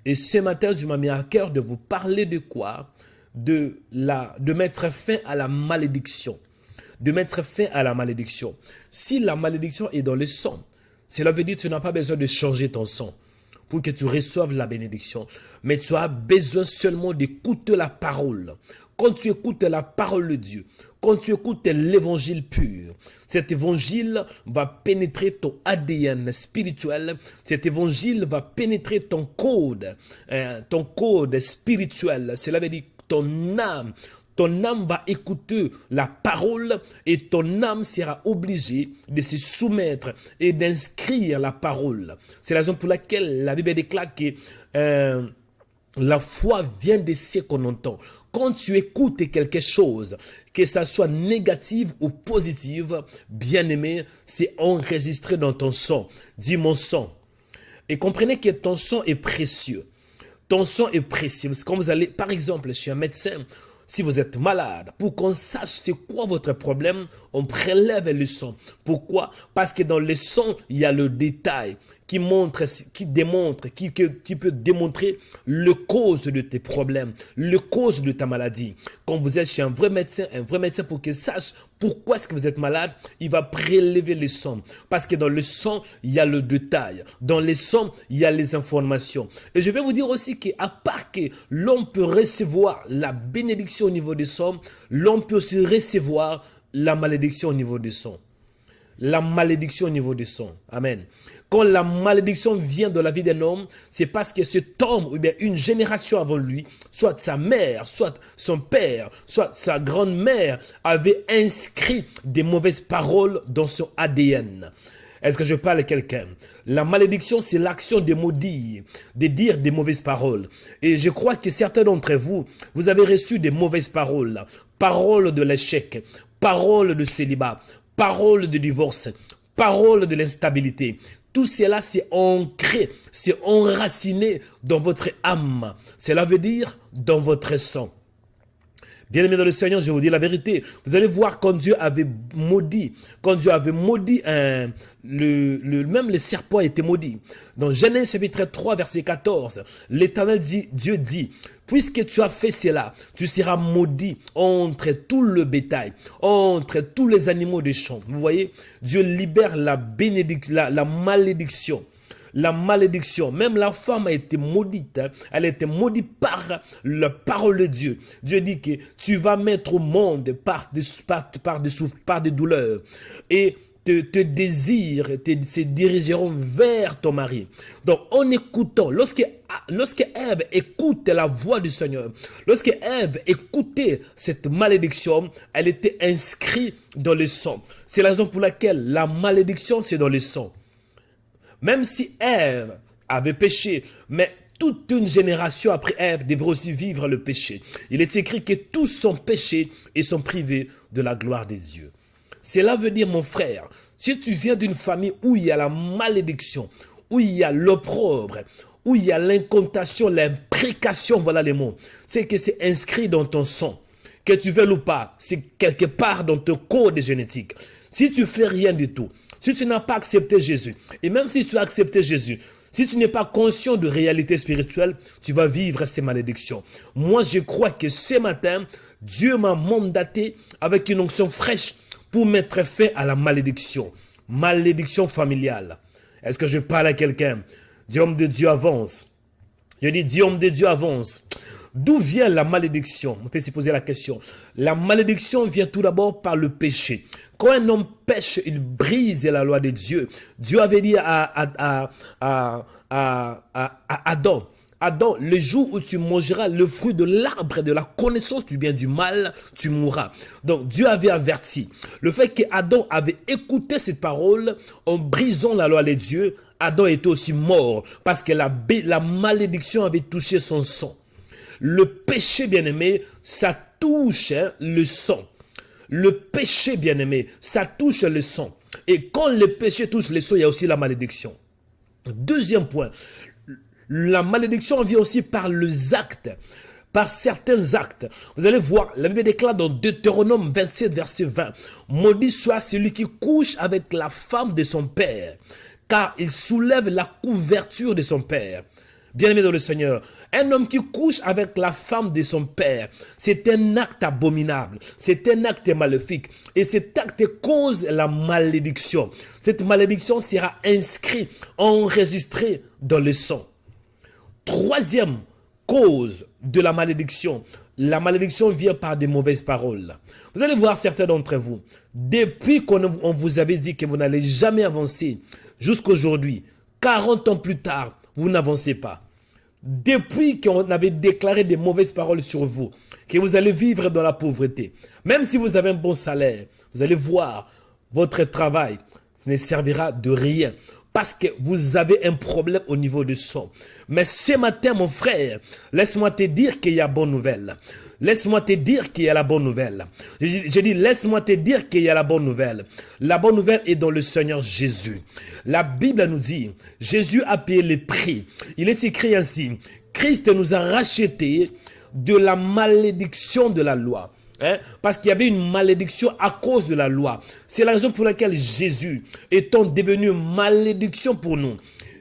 Et ce matin, Dieu m'a mis à cœur de vous parler de quoi? De mettre fin à la malédiction. De mettre fin à la malédiction. Si la malédiction est dans le sang, cela veut dire que tu n'as pas besoin de changer ton sang pour que tu reçoives la bénédiction. Mais tu as besoin seulement d'écouter la parole. Quand tu écoutes la parole de Dieu, quand tu écoutes l'évangile pur, cet évangile va pénétrer ton ADN spirituel. Cet évangile va pénétrer ton code spirituel. Cela veut dire ton âme. Ton âme va écouter la parole et ton âme sera obligée de se soumettre et d'inscrire la parole. C'est la raison pour laquelle la Bible déclare que la foi vient de ce qu'on entend. Quand tu écoutes quelque chose, que ça soit négatif ou positif, bien aimé, c'est enregistré dans ton sang. Dis mon sang. Et comprenez que ton sang est précieux. Ton sang est précieux. Quand vous allez, par exemple, chez un médecin, si vous êtes malade, pour qu'on sache c'est quoi votre problème, on prélève le sang. Pourquoi? Parce que dans le sang, il y a le détail qui peut démontrer le cause de tes problèmes, le cause de ta maladie. Quand vous êtes chez un vrai médecin pour qu'il sache pourquoi est-ce que vous êtes malade, il va prélever le sang. Parce que dans le sang, il y a le détail. Dans le sang, il y a les informations. Et je vais vous dire aussi qu'à part que l'homme peut recevoir la bénédiction au niveau du sang, l'homme peut aussi recevoir la malédiction au niveau du sang. La malédiction au niveau du sang. Amen. Quand la malédiction vient de la vie d'un homme, c'est parce que cet homme, ou bien une génération avant lui, soit sa mère, soit son père, soit sa grand-mère, avait inscrit des mauvaises paroles dans son ADN. Est-ce que je parle à quelqu'un? La malédiction, c'est l'action de maudire, de dire des mauvaises paroles. Et je crois que certains d'entre vous, vous avez reçu des mauvaises paroles. Paroles de l'échec, paroles de célibat, paroles de divorce, paroles de l'instabilité. Tout cela, c'est ancré, c'est enraciné dans votre âme. Cela veut dire dans votre sang. Bien-aimés dans le Seigneur, je vous dis la vérité. Vous allez voir quand Dieu avait maudit, même le serpent a été maudit. Dans Genèse chapitre 3, verset 14, l'Éternel dit, Dieu dit, puisque tu as fait cela, tu seras maudit entre tout le bétail, entre tous les animaux des champs. Vous voyez, Dieu libère la malédiction. La malédiction, même la femme a été maudite, elle a été maudite par la parole de Dieu. Dieu dit que tu vas mettre au monde par des douleurs et tes désirs se dirigeront vers ton mari. Donc en écoutant, lorsque Ève écoute la voix du Seigneur, lorsque Ève écoutait cette malédiction, elle était inscrite dans le sang. C'est la raison pour laquelle la malédiction c'est dans le sang. Même si Ève avait péché, mais toute une génération après Ève devrait aussi vivre le péché. Il est écrit que tous sont péchés et sont privés de la gloire de Dieu. Cela veut dire, mon frère, si tu viens d'une famille où il y a la malédiction, où il y a l'opprobre, où il y a l'incantation, l'imprécation, voilà les mots, c'est que c'est inscrit dans ton sang. Que tu veuilles ou pas, c'est quelque part dans ton code génétique. Si tu fais rien du tout, si tu n'as pas accepté Jésus, et même si tu as accepté Jésus, si tu n'es pas conscient de réalité spirituelle, tu vas vivre ces malédictions. Moi, je crois que ce matin, Dieu m'a mandaté avec une onction fraîche pour mettre fin à la malédiction. Malédiction familiale. Est-ce que je parle à quelqu'un? Dis, homme de Dieu, avance. Je dis, dis, homme de Dieu, avance. D'où vient la malédiction? On peut se poser la question. La malédiction vient tout d'abord par le péché. Quand un homme pêche, il brise la loi de Dieu. Dieu avait dit à Adam, Adam, le jour où tu mangeras le fruit de l'arbre de la connaissance du bien et du mal, tu mourras. Donc Dieu avait averti. Le fait qu'Adam avait écouté cette parole en brisant la loi de Dieu, Adam était aussi mort parce que la malédiction avait touché son sang. Le péché, bien-aimé, ça touche le sang. Le péché, bien-aimé, ça touche le sang. Et quand le péché touche le sang, il y a aussi la malédiction. Deuxième point, la malédiction vient aussi par les actes, par certains actes. Vous allez voir, la Bible déclare dans Deutéronome 27, verset 20, « Maudit soit celui qui couche avec la femme de son père, car il soulève la couverture de son père. » Bien-aimé dans le Seigneur, un homme qui couche avec la femme de son père, c'est un acte abominable, c'est un acte maléfique. Et cet acte cause la malédiction. Cette malédiction sera inscrite, enregistrée dans le sang. Troisième cause de la malédiction vient par des mauvaises paroles. Vous allez voir certains d'entre vous, depuis qu'on vous avait dit que vous n'allez jamais avancer, jusqu'aujourd'hui, 40 ans plus tard, vous n'avancez pas. Depuis qu'on avait déclaré des mauvaises paroles sur vous, que vous allez vivre dans la pauvreté, même si vous avez un bon salaire, vous allez voir votre travail ne servira de rien. Parce que vous avez un problème au niveau du sang. Mais ce matin, mon frère, laisse-moi te dire qu'il y a bonne nouvelle. Laisse-moi te dire qu'il y a la bonne nouvelle. J'ai dit, laisse-moi te dire qu'il y a la bonne nouvelle. La bonne nouvelle est dans le Seigneur Jésus. La Bible nous dit, Jésus a payé le prix. Il est écrit ainsi, Christ nous a rachetés de la malédiction de la loi. Parce qu'il y avait une malédiction à cause de la loi. C'est la raison pour laquelle Jésus, étant devenu malédiction pour nous,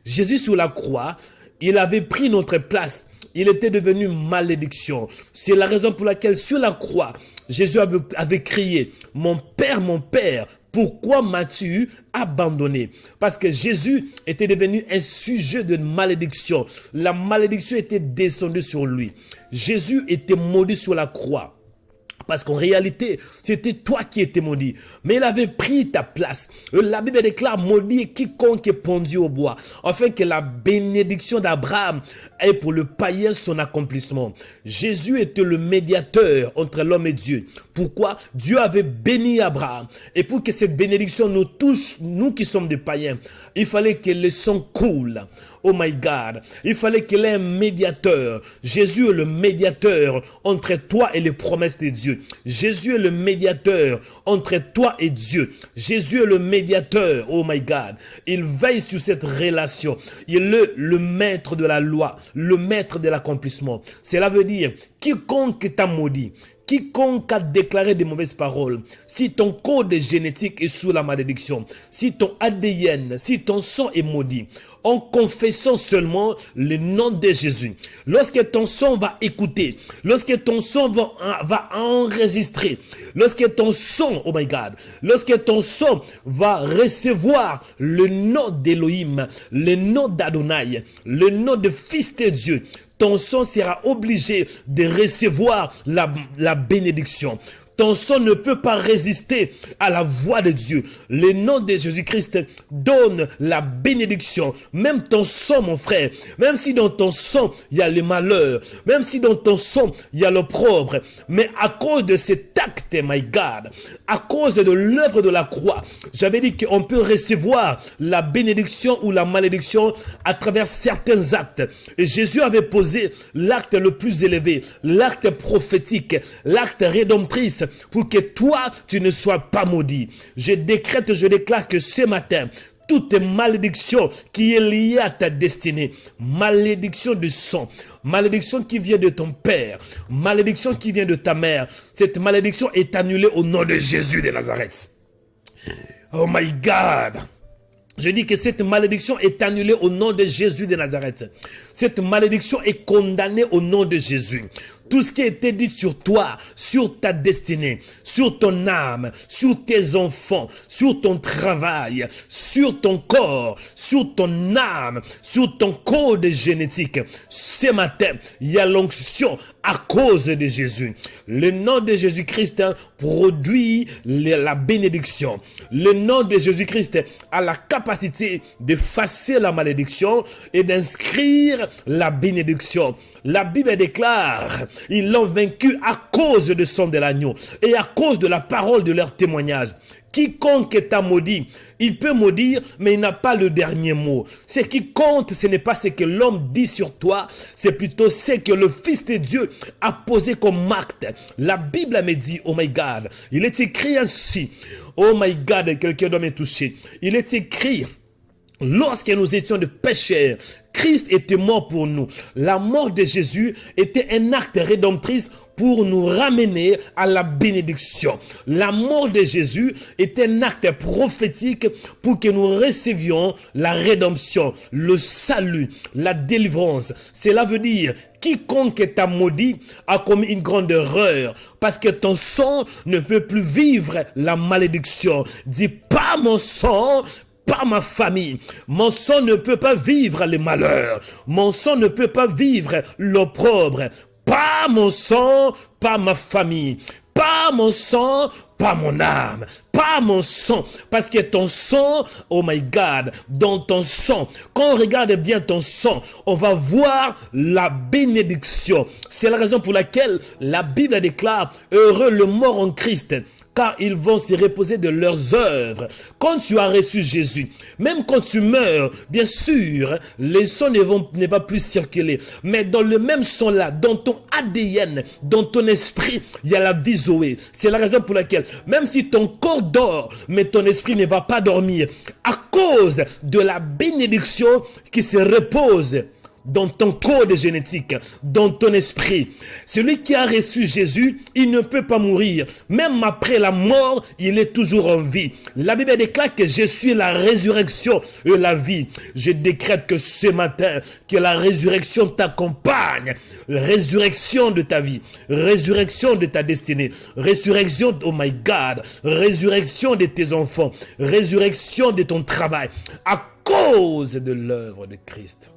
Jésus sur la croix, il avait pris notre place. Il était devenu malédiction. C'est la raison pour laquelle sur la croix, Jésus avait crié, mon Père, pourquoi m'as-tu abandonné? Parce que Jésus était devenu un sujet de malédiction. La malédiction était descendue sur lui. Jésus était maudit sur la croix. Parce qu'en réalité, c'était toi qui étais maudit. Mais il avait pris ta place. La Bible déclare, maudit quiconque est pendu au bois. Afin que la bénédiction d'Abraham ait pour le païen son accomplissement. Jésus était le médiateur entre l'homme et Dieu. Pourquoi? Dieu avait béni Abraham. Et pour que cette bénédiction nous touche, nous qui sommes des païens, il fallait que le sang coule. Oh my God, il fallait qu'il ait un médiateur. Jésus est le médiateur entre toi et les promesses de Dieu. Jésus est le médiateur entre toi et Dieu. Jésus est le médiateur. Oh my God, il veille sur cette relation. Il est le maître de la loi, le maître de l'accomplissement. Cela veut dire, quiconque t'a maudit, quiconque a déclaré des mauvaises paroles, si ton code génétique est sous la malédiction, si ton ADN, si ton sang est maudit, en confessant seulement le nom de Jésus. Lorsque ton sang va écouter, lorsque ton sang va enregistrer, lorsque ton sang, oh my God, lorsque ton sang va recevoir le nom d'Élohim, le nom d'Adonai, le nom de Fils de Dieu, ton sang sera obligé de recevoir la bénédiction. Ton sang ne peut pas résister à la voix de Dieu. Le nom de Jésus-Christ donne la bénédiction. Même ton sang, mon frère, même si dans ton sang, il y a le malheur, même si dans ton sang, il y a l'opprobre, mais à cause de cet acte, my God, à cause de l'œuvre de la croix, j'avais dit qu'on peut recevoir la bénédiction ou la malédiction à travers certains actes. Et Jésus avait posé l'acte le plus élevé, l'acte prophétique, l'acte rédemptrice, pour que toi, tu ne sois pas maudit. Je décrète, je déclare que ce matin, toute malédiction qui est liée à ta destinée, malédiction de sang, malédiction qui vient de ton père, malédiction qui vient de ta mère, cette malédiction est annulée au nom de Jésus de Nazareth. Oh my God! Je dis que cette malédiction est annulée au nom de Jésus de Nazareth. Cette malédiction est condamnée au nom de Jésus. Tout ce qui a été dit sur toi, sur ta destinée, sur ton âme, sur tes enfants, sur ton travail, sur ton corps, sur ton âme, sur ton code génétique. Ce matin, il y a l'onction à cause de Jésus. Le nom de Jésus-Christ produit la bénédiction. Le nom de Jésus-Christ a la capacité d'effacer la malédiction et d'inscrire la bénédiction. La Bible déclare, ils l'ont vaincu à cause du sang de l'agneau et à cause de la parole de leur témoignage. Quiconque t'a maudit, il peut maudire, mais il n'a pas le dernier mot. Ce qui compte, ce n'est pas ce que l'homme dit sur toi, c'est plutôt ce que le Fils de Dieu a posé comme acte. La Bible me dit, oh my God, il est écrit ainsi, oh my God, quelqu'un doit me toucher. Il est écrit, lorsque nous étions de pécheurs, Christ était mort pour nous. La mort de Jésus était un acte rédemptrice pour nous ramener à la bénédiction. La mort de Jésus est un acte prophétique pour que nous recevions la rédemption, le salut, la délivrance. Cela veut dire quiconque t'a maudit a commis une grande erreur parce que ton sang ne peut plus vivre la malédiction. Dis pas mon sang, pas ma famille. Mon sang ne peut pas vivre les malheurs. Mon sang ne peut pas vivre l'opprobre. Pas mon sang, pas ma famille. Pas mon sang, pas mon âme. Pas mon sang. Parce que ton sang, oh my God, dans ton sang, quand on regarde bien ton sang, on va voir la bénédiction. C'est la raison pour laquelle la Bible déclare, heureux le mort en Christ, car ils vont se reposer de leurs œuvres. Quand tu as reçu Jésus, même quand tu meurs, bien sûr, les sang ne va plus circuler. Mais dans le même sang-là, dans ton ADN, dans ton esprit, il y a la vie Zoé. C'est la raison pour laquelle, même si ton corps dort, mais ton esprit ne va pas dormir, à cause de la bénédiction qui se repose dans ton code génétique, dans ton esprit. Celui qui a reçu Jésus, il ne peut pas mourir. Même après la mort, il est toujours en vie. La Bible déclare que je suis la résurrection et la vie. Je décrète que ce matin, que la résurrection t'accompagne. Résurrection de ta vie, résurrection de ta destinée, résurrection, oh my God, résurrection de tes enfants, résurrection de ton travail, à cause de l'œuvre de Christ.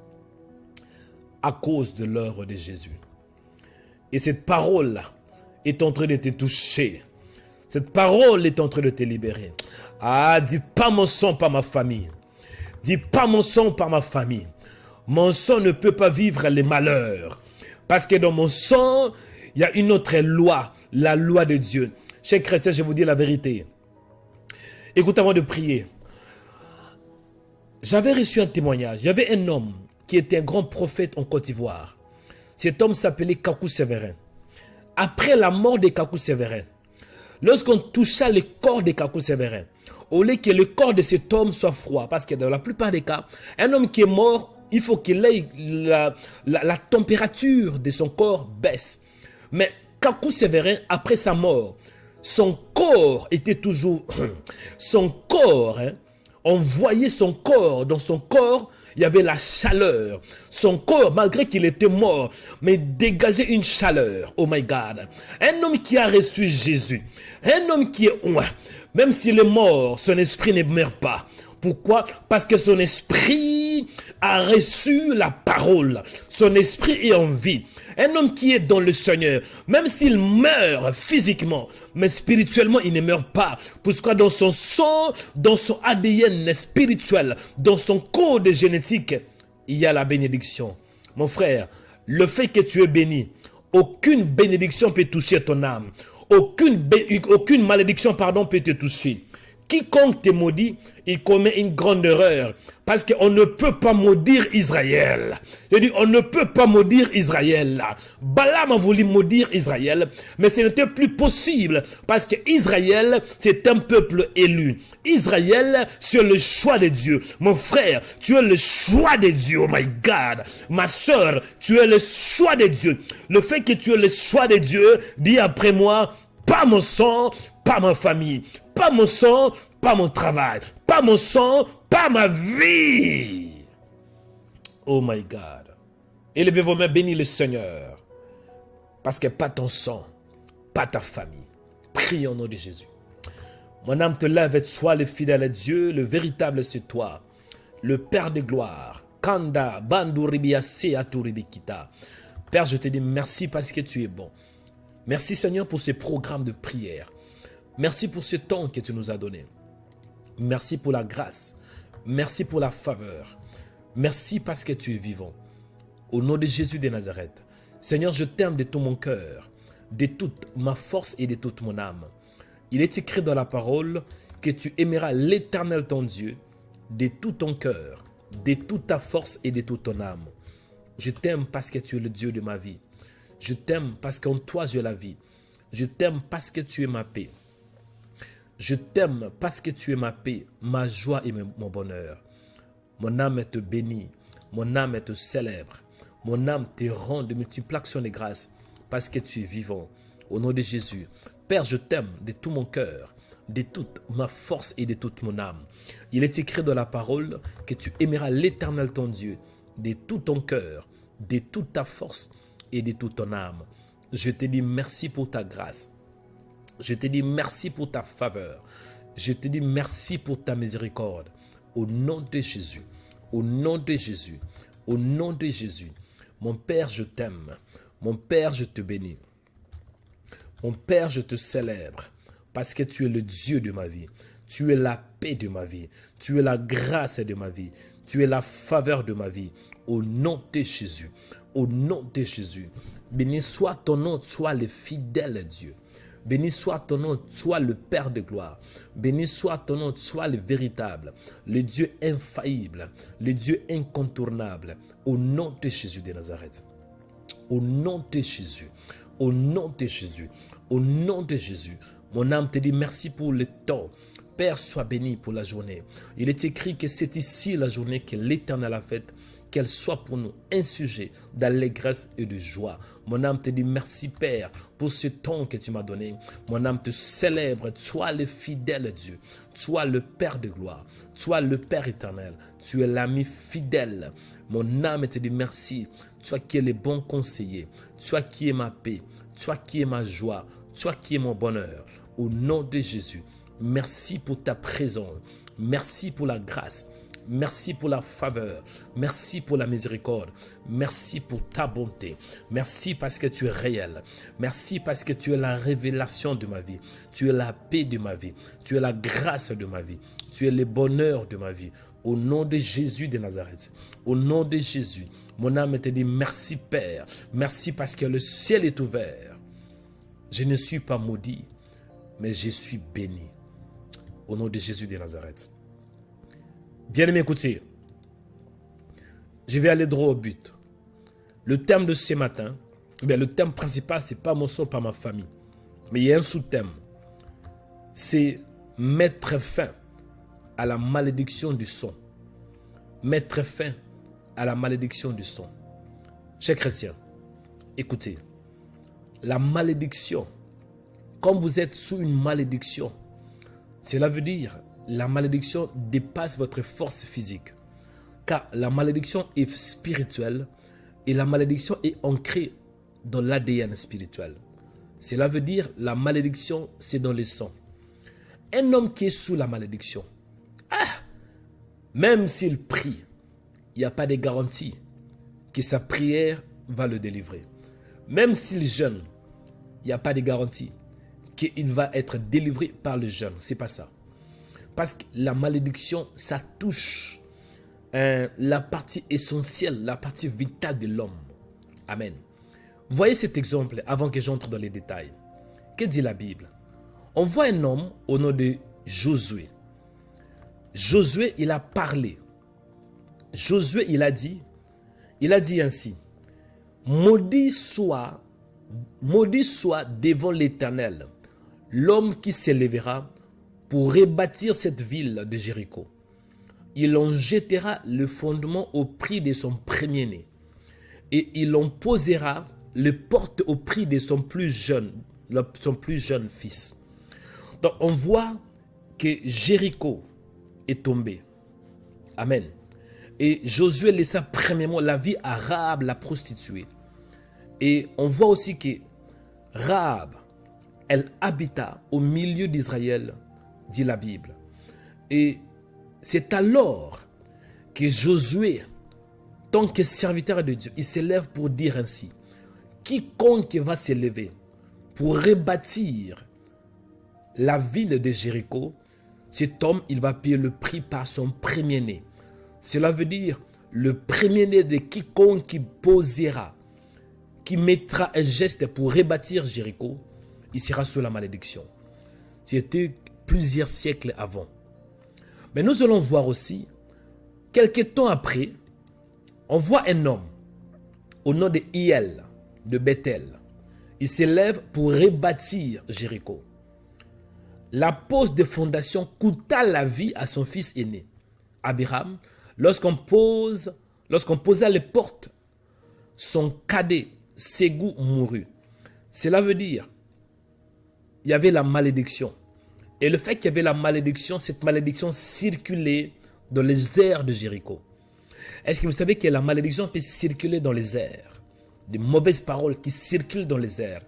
À cause de l'œuvre de Jésus. Et cette parole-là est en train de te toucher. Cette parole est en train de te libérer. Ah, dis pas mon sang, pas ma famille. Dis pas mon sang, pas ma famille. Mon sang ne peut pas vivre les malheurs. Parce que dans mon sang, il y a une autre loi, la loi de Dieu. Chers chrétiens, je vous dis la vérité. Écoute, avant de prier. J'avais reçu un témoignage. Il y avait un homme qui était un grand prophète en Côte d'Ivoire. Cet homme s'appelait Kakou Sévérin. Après la mort de Kakou Sévérin, lorsqu'on toucha le corps de Kakou Sévérin, au lieu que le corps de cet homme soit froid, parce que dans la plupart des cas, un homme qui est mort, il faut qu'il ait la température de son corps baisse. Mais Kakou Sévérin, après sa mort, son corps était toujours... son corps, on voyait son corps, dans son corps, il y avait la chaleur. Son corps, malgré qu'il était mort, mais dégageait une chaleur. Oh my God. Un homme qui a reçu Jésus. Un homme qui est loin. Même s'il est mort, son esprit ne meurt pas. Pourquoi? Parce que son esprit a reçu la parole. Son esprit est en vie. Un homme qui est dans le Seigneur, même s'il meurt physiquement, mais spirituellement, il ne meurt pas. Pourquoi? Dans son sang, dans son ADN spirituel, dans son code génétique, il y a la bénédiction. Mon frère, le fait que tu es béni, aucune bénédiction peut toucher ton âme. Aucune malédiction, peut te toucher. Quiconque te maudit, il commet une grande erreur. Parce qu'on ne peut pas maudire Israël. Je dis, on ne peut pas maudire Israël. Balaam a voulu maudire Israël, mais ce n'était plus possible. Parce que Israël, c'est un peuple élu. Israël, c'est le choix de Dieu. Mon frère, tu es le choix de Dieu. Oh my God. Ma soeur, tu es le choix de Dieu. Le fait que tu es le choix de Dieu, dis après moi, pas mon sang, pas ma famille. Pas mon sang, pas mon travail. Pas mon sang, pas ma vie. Oh my God. Élevez vos mains, bénis le Seigneur. Parce que pas ton sang, pas ta famille. Prie au nom de Jésus. Mon âme te lève et sois le fidèle à Dieu, le véritable c'est toi, le Père de gloire. Kanda, Banduribia, Seaturibikita. Père, je te dis merci parce que tu es bon. Merci Seigneur pour ce programme de prière. Merci pour ce temps que tu nous as donné. Merci pour la grâce. Merci pour la faveur. Merci parce que tu es vivant. Au nom de Jésus de Nazareth. Seigneur, je t'aime de tout mon cœur, de toute ma force et de toute mon âme. Il est écrit dans la parole que tu aimeras l'Éternel ton Dieu de tout ton cœur, de toute ta force et de toute ton âme. Je t'aime parce que tu es le Dieu de ma vie. Je t'aime parce qu'en toi j'ai la vie. Je t'aime parce que tu es ma paix. Je t'aime parce que tu es ma paix, ma joie et mon bonheur. Mon âme te bénit, Mon âme te célèbre. Mon âme te rend de multiples actions de grâce parce que tu es vivant. Au nom de Jésus. Père, je t'aime de tout mon cœur, de toute ma force et de toute mon âme. Il est écrit dans la parole que tu aimeras l'Éternel ton Dieu de tout ton cœur, de toute ta force et de toute ton âme. Je te dis merci pour ta grâce. Je te dis merci pour ta faveur. Je te dis merci pour ta miséricorde. Au nom de Jésus. Au nom de Jésus. Au nom de Jésus. Mon Père, je t'aime. Mon Père, je te bénis. Mon Père, je te célèbre parce que tu es le Dieu de ma vie. Tu es la paix de ma vie. Tu es la grâce de ma vie. Tu es la faveur de ma vie. Au nom de Jésus. Au nom de Jésus. Béni soit ton nom, sois le fidèle Dieu. Béni soit ton nom, sois le Père de gloire. Béni soit ton nom, sois le véritable, le Dieu infaillible, le Dieu incontournable. Au nom de Jésus de Nazareth. Au nom de Jésus. Au nom de Jésus. Au nom de Jésus. Mon âme te dit merci pour le temps. Père, sois béni pour la journée. Il est écrit que c'est ici la journée que l'Éternel a faite, qu'elle soit pour nous un sujet d'allégresse et de joie. Mon âme te dit merci Père pour ce temps que tu m'as donné. Mon âme te célèbre. Sois le fidèle Dieu. Sois le Père de gloire. Sois le Père éternel. Tu es l'ami fidèle. Mon âme te dit merci. Toi qui es le bon conseiller. Toi qui es ma paix. Toi qui es ma joie. Toi qui es mon bonheur. Au nom de Jésus. Merci pour ta présence. Merci pour la grâce. Merci pour la faveur. Merci pour la miséricorde. Merci pour ta bonté. Merci parce que tu es réel. Merci parce que tu es la révélation de ma vie. Tu es la paix de ma vie. Tu es la grâce de ma vie. Tu es le bonheur de ma vie. Au nom de Jésus de Nazareth. Au nom de Jésus. Mon âme te dit merci Père. Merci parce que le ciel est ouvert. Je ne suis pas maudit, mais je suis béni. Au nom de Jésus de Nazareth. Bien-aimé, écoutez, je vais aller droit au but. Le thème de ce matin, le thème principal, ce n'est pas mon son, pas ma famille. Mais il y a un sous-thème. C'est mettre fin à la malédiction du son. Mettre fin à la malédiction du son. Chers chrétiens, écoutez, la malédiction, quand vous êtes sous une malédiction, cela veut dire la malédiction dépasse votre force physique. Car la malédiction est spirituelle et la malédiction est ancrée dans l'ADN spirituel. Cela veut dire la malédiction, c'est dans le sang. Un homme qui est sous la malédiction, même s'il prie, il n'y a pas de garantie que sa prière va le délivrer. Même s'il jeûne, il n'y a pas de garantie qu'il va être délivré par le jeûne. Ce n'est pas ça. Parce que la malédiction, ça touche la partie essentielle, la partie vitale de l'homme. Amen. Voyez cet exemple avant que j'entre dans les détails. Que dit la Bible? On voit un homme au nom de Josué. Josué, il a parlé. Josué, il a dit ainsi: maudit soit devant l'Éternel l'homme qui s'élèvera pour rebâtir cette ville de Jéricho. Il en jettera le fondement au prix de son premier-né, et il en posera les portes au prix de son plus jeune fils. Donc on voit que Jéricho est tombé. Amen. Et Josué laissa premièrement la vie à Rahab, la prostituée. Et on voit aussi que Rahab, elle habita au milieu d'Israël, dit la Bible. Et c'est alors que Josué, tant que serviteur de Dieu, il s'élève pour dire ainsi: quiconque va s'élever pour rebâtir la ville de Jéricho, cet homme, il va payer le prix par son premier-né. Cela veut dire le premier-né de quiconque qui posera, qui mettra un geste pour rebâtir Jéricho, il sera sous la malédiction. C'était plusieurs siècles avant. Mais nous allons voir aussi, quelques temps après, on voit un homme au nom de Hiel, de Bethel. Il s'élève pour rebâtir Jéricho. La pose de fondation coûta la vie à son fils aîné, Abraham, lorsqu'on pose Lorsqu'on posa les portes, son cadet, Ségou, mourut. Cela veut dire, il y avait la malédiction. Et le fait qu'il y avait la malédiction, cette malédiction circulait dans les airs de Jéricho. Est-ce que vous savez que la malédiction peut circuler dans les airs? Des mauvaises paroles qui circulent dans les airs.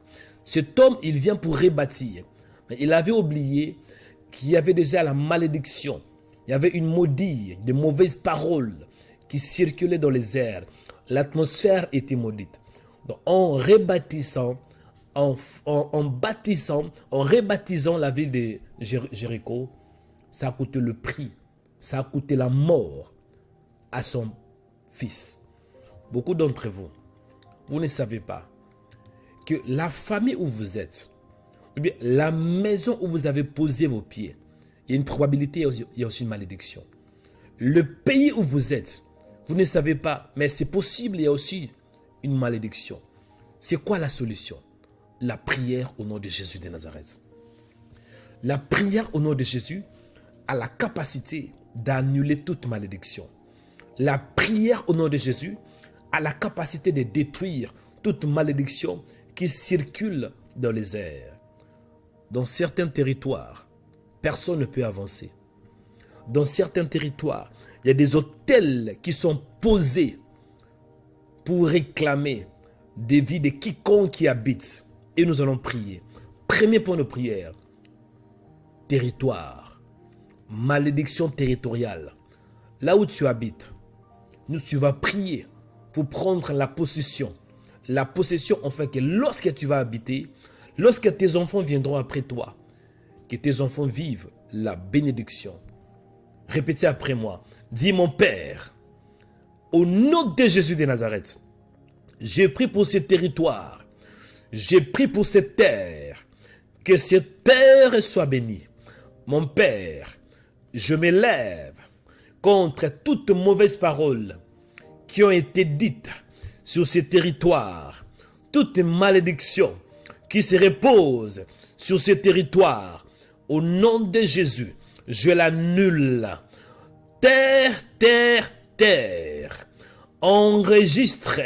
Cet homme, il vient pour rebâtir. Mais il avait oublié qu'il y avait déjà la malédiction. Il y avait une maudite, des mauvaises paroles qui circulaient dans les airs. L'atmosphère était maudite. Donc, en rebâtissant, en rebaptisant la ville de Jéricho, ça a coûté le prix, ça a coûté la mort à son fils. Beaucoup d'entre vous, vous ne savez pas que la famille où vous êtes, ou bien la maison où vous avez posé vos pieds, il y a une probabilité, il y a aussi une malédiction. Le pays où vous êtes, vous ne savez pas, mais c'est possible, il y a aussi une malédiction. C'est quoi la solution? La prière au nom de Jésus de Nazareth. La prière au nom de Jésus a la capacité d'annuler toute malédiction. La prière au nom de Jésus a la capacité de détruire toute malédiction qui circule dans les airs. Dans certains territoires, personne ne peut avancer. Dans certains territoires, il y a des hôtels qui sont posés pour réclamer des vies de quiconque y habite. Et nous allons prier. Premier point de prière. Territoire. Malédiction territoriale. Là où tu habites, tu vas prier pour prendre la possession. La possession, enfin, que lorsque tu vas habiter, lorsque tes enfants viendront après toi, que tes enfants vivent la bénédiction. Répétez après moi. Dis, mon Père, au nom de Jésus de Nazareth, j'ai pris pour ce territoire. J'ai pris pour cette terre, que cette terre soit bénie. Mon Père, je m'élève contre toute mauvaise parole qui ont été dites sur ce territoire, toute malédiction qui se repose sur ce territoire. Au nom de Jésus, je l'annule. Terre, terre, terre, enregistre,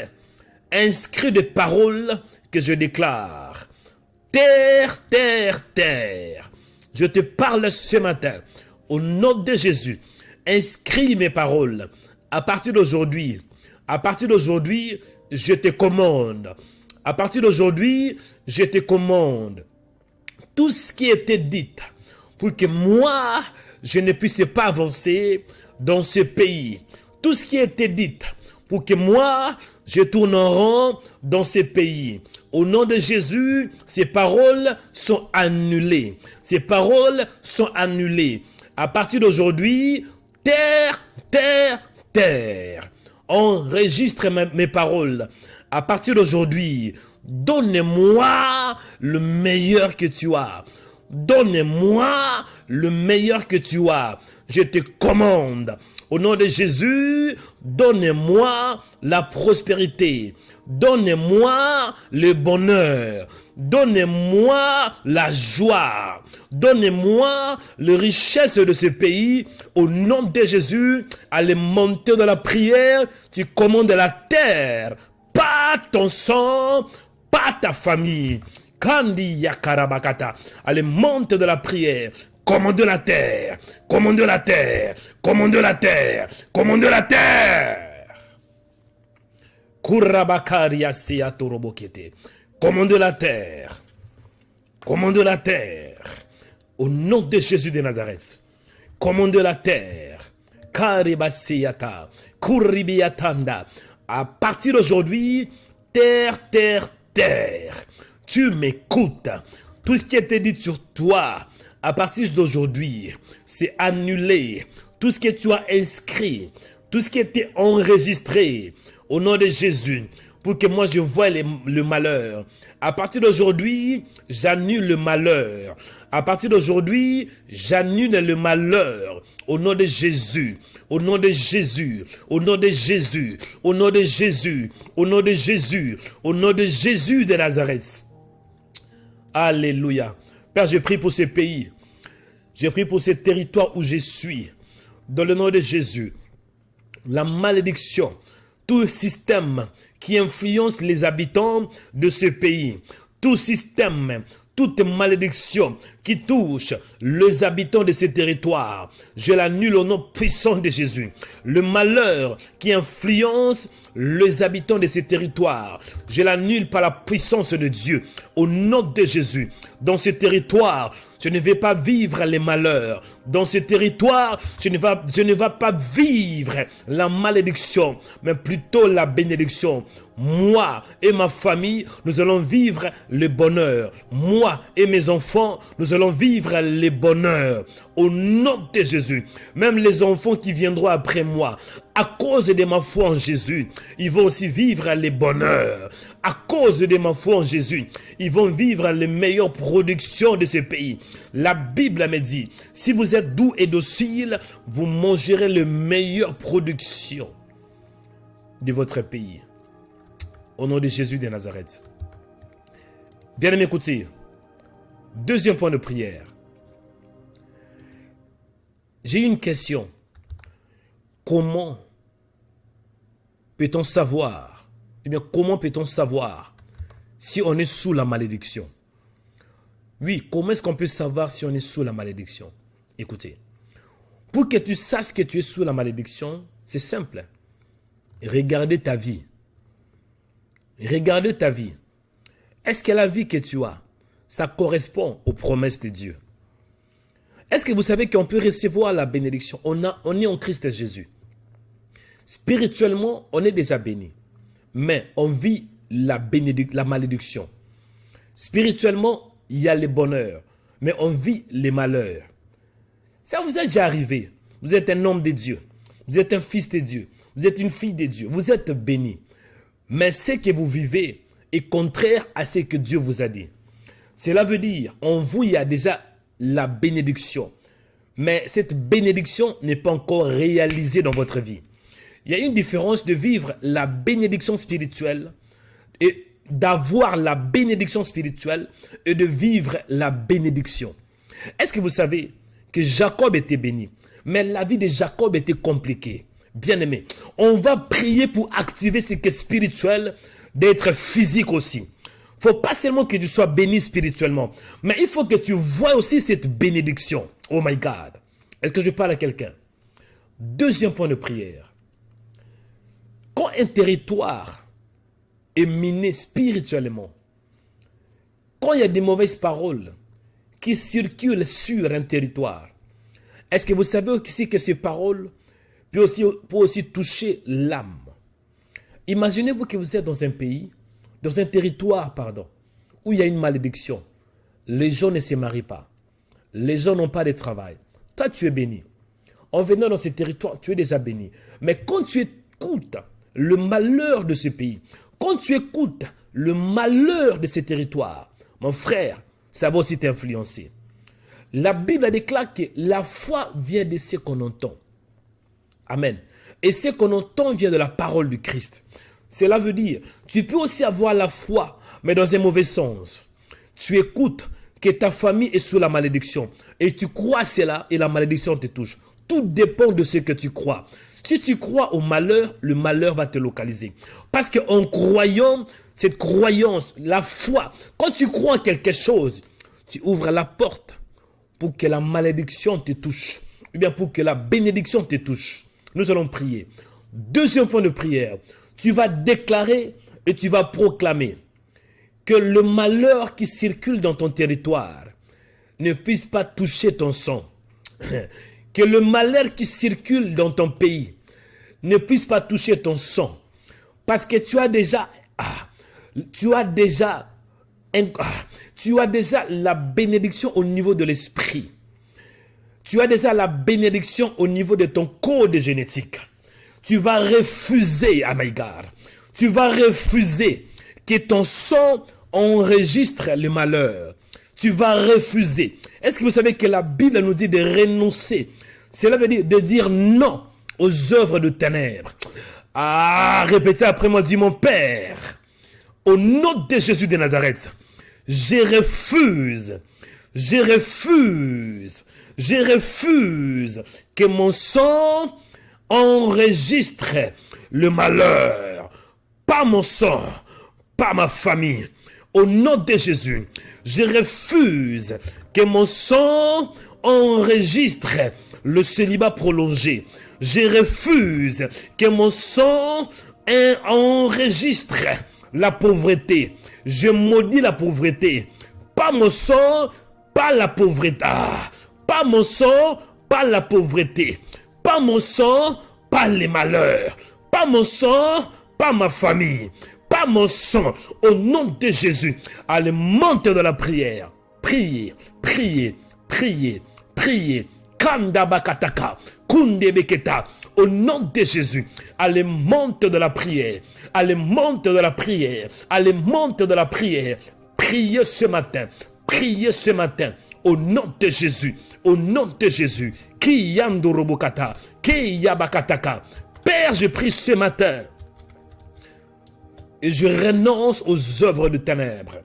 inscrit des paroles que je déclare. Terre, terre, terre. Je te parle ce matin. Au nom de Jésus, inscris mes paroles. À partir d'aujourd'hui, je te commande. À partir d'aujourd'hui, je te commande. Tout ce qui était dit pour que moi, je ne puisse pas avancer dans ce pays. Tout ce qui était dit pour que moi, je tourne en rond dans ce pays. Au nom de Jésus, ces paroles sont annulées. Ces paroles sont annulées. À partir d'aujourd'hui, terre, terre, terre. Enregistre mes paroles. À partir d'aujourd'hui, donne-moi le meilleur que tu as. Donne-moi le meilleur que tu as. Je te commande. Au nom de Jésus, donne-moi la prospérité. Donne-moi le bonheur. Donne-moi la joie. Donne-moi les richesses de ce pays. Au nom de Jésus, allez monter dans la prière. Tu commandes la terre. Pas ton sang, pas ta famille. Kandi yakarabakata. Allez, monte de la prière. Commande la terre. Commande la terre. Commande la terre. Commande la terre. Kurabakaria siatorobokete. Commande la terre. Commande la terre. Au nom de Jésus de Nazareth. Commande la terre. Karibasiyata. Kuribiatanda. À partir d'aujourd'hui, terre, terre, terre. Tu m'écoutes. Tout ce qui a été dit sur toi, à partir d'aujourd'hui, c'est annulé. Tout ce que tu as inscrit, tout ce qui a été enregistré, au nom de Jésus, pour que moi je voie le malheur. À partir d'aujourd'hui, j'annule le malheur. À partir d'aujourd'hui, j'annule le malheur. Au nom de Jésus, au nom de Jésus, au nom de Jésus, au nom de Jésus, au nom de Jésus, au nom de Jésus de Nazareth. Alléluia. Père, je prie pour ce pays. Je prie pour ce territoire où je suis. Dans le nom de Jésus, la malédiction tout système qui influence les habitants de ce pays, tout système, toute malédiction qui touche les habitants de ces territoires, je l'annule au nom puissant de Jésus. Le malheur qui influence les habitants de ces territoires, je l'annule par la puissance de Dieu, au nom de Jésus. Dans ce territoire, je ne vais pas vivre les malheurs. Dans ce territoire, je ne vais pas vivre la malédiction, mais plutôt la bénédiction. Moi et ma famille, nous allons vivre le bonheur. Moi et mes enfants, nous allons vivre le bonheur. Au nom de Jésus, même les enfants qui viendront après moi, à cause de ma foi en Jésus, ils vont aussi vivre le bonheur. À cause de ma foi en Jésus, ils vont vivre les meilleures productions de ce pays. La Bible me dit, si vous êtes doux et docile, vous mangerez les meilleures productions de votre pays. Au nom de Jésus de Nazareth. Bien aimé, écoutez. Deuxième point de prière. J'ai une question. Comment peut-on savoir, comment peut-on savoir si on est sous la malédiction? Oui, comment est-ce qu'on peut savoir si on est sous la malédiction? Écoutez, pour que tu saches que tu es sous la malédiction, c'est simple. Regardez ta vie. Regardez ta vie. Est-ce que la vie que tu as, ça correspond aux promesses de Dieu? Est-ce que vous savez qu'on peut recevoir la bénédiction? On est en Christ Jésus. Spirituellement, on est déjà béni. Mais on vit la malédiction. Spirituellement, il y a le bonheur. Mais on vit les malheurs. Ça vous est déjà arrivé. Vous êtes un homme de Dieu. Vous êtes un fils de Dieu. Vous êtes une fille de Dieu. Vous êtes béni. Mais ce que vous vivez est contraire à ce que Dieu vous a dit. Cela veut dire, en vous, il y a déjà la bénédiction. Mais cette bénédiction n'est pas encore réalisée dans votre vie. Il y a une différence de vivre la bénédiction spirituelle et d'avoir la bénédiction spirituelle et de vivre la bénédiction. Est-ce que vous savez que Jacob était béni, mais la vie de Jacob était compliquée? Bien aimé, on va prier pour activer ce qui est spirituel, d'être physique aussi. Il ne faut pas seulement que tu sois béni spirituellement, mais il faut que tu vois aussi cette bénédiction. Oh my God. Est-ce que je parle à quelqu'un? Deuxième point de prière. Quand un territoire est miné spirituellement, quand il y a des mauvaises paroles qui circulent sur un territoire, est-ce que vous savez aussi que ces paroles peut aussi toucher l'âme? Imaginez-vous que vous êtes dans un pays, dans un territoire, où il y a une malédiction. Les gens ne se marient pas. Les gens n'ont pas de travail. Toi, tu es béni. En venant dans ce territoire, tu es déjà béni. Mais quand tu écoutes le malheur de ce pays, quand tu écoutes le malheur de ce territoire, mon frère, ça va aussi t'influencer. La Bible déclare que la foi vient de ce qu'on entend. Amen. Et ce qu'on entend vient de la parole du Christ. Cela veut dire, tu peux aussi avoir la foi, mais dans un mauvais sens. Tu écoutes que ta famille est sous la malédiction. Et tu crois cela et la malédiction te touche. Tout dépend de ce que tu crois. Si tu crois au malheur, le malheur va te localiser. Parce qu'en croyant, cette croyance, la foi, quand tu crois en quelque chose, tu ouvres la porte pour que la malédiction te touche. Ou bien pour que la bénédiction te touche. Nous allons prier. Deuxième point de prière. Tu vas déclarer et tu vas proclamer que le malheur qui circule dans ton territoire ne puisse pas toucher ton sang. Que le malheur qui circule dans ton pays ne puisse pas toucher ton sang. Parce que tu as déjà la bénédiction au niveau de l'esprit. Tu as déjà la bénédiction au niveau de ton code génétique. Tu vas refuser, oh my God, tu vas refuser que ton sang enregistre le malheur. Tu vas refuser. Est-ce que vous savez que la Bible nous dit de renoncer? Cela veut dire de dire non aux œuvres de ténèbres. Ah, répétez après moi, dis mon Père, au nom de Jésus de Nazareth, je refuse que mon sang enregistre le malheur, pas mon sang, pas ma famille. Au nom de Jésus, je refuse que mon sang enregistre le célibat prolongé. Je refuse que mon sang enregistre la pauvreté. Je maudis la pauvreté. Pas mon sang, pas la pauvreté. Pas mon sang, pas la pauvreté. Pas mon sang, pas les malheurs. Pas mon sang, pas ma famille. Pas mon sang. Au nom de Jésus, alimente de la prière. Priez, priez, priez, priez. Kanda bakataka, kunde beketa. Au nom de Jésus, alimente de la prière. Alimente de la prière. Alimente de la prière. Priez ce matin. Priez ce matin. Au nom de Jésus. Au nom de Jésus. Ki yando robokata. Ki yabakataka. Père, je prie ce matin. Et je renonce aux œuvres de ténèbres.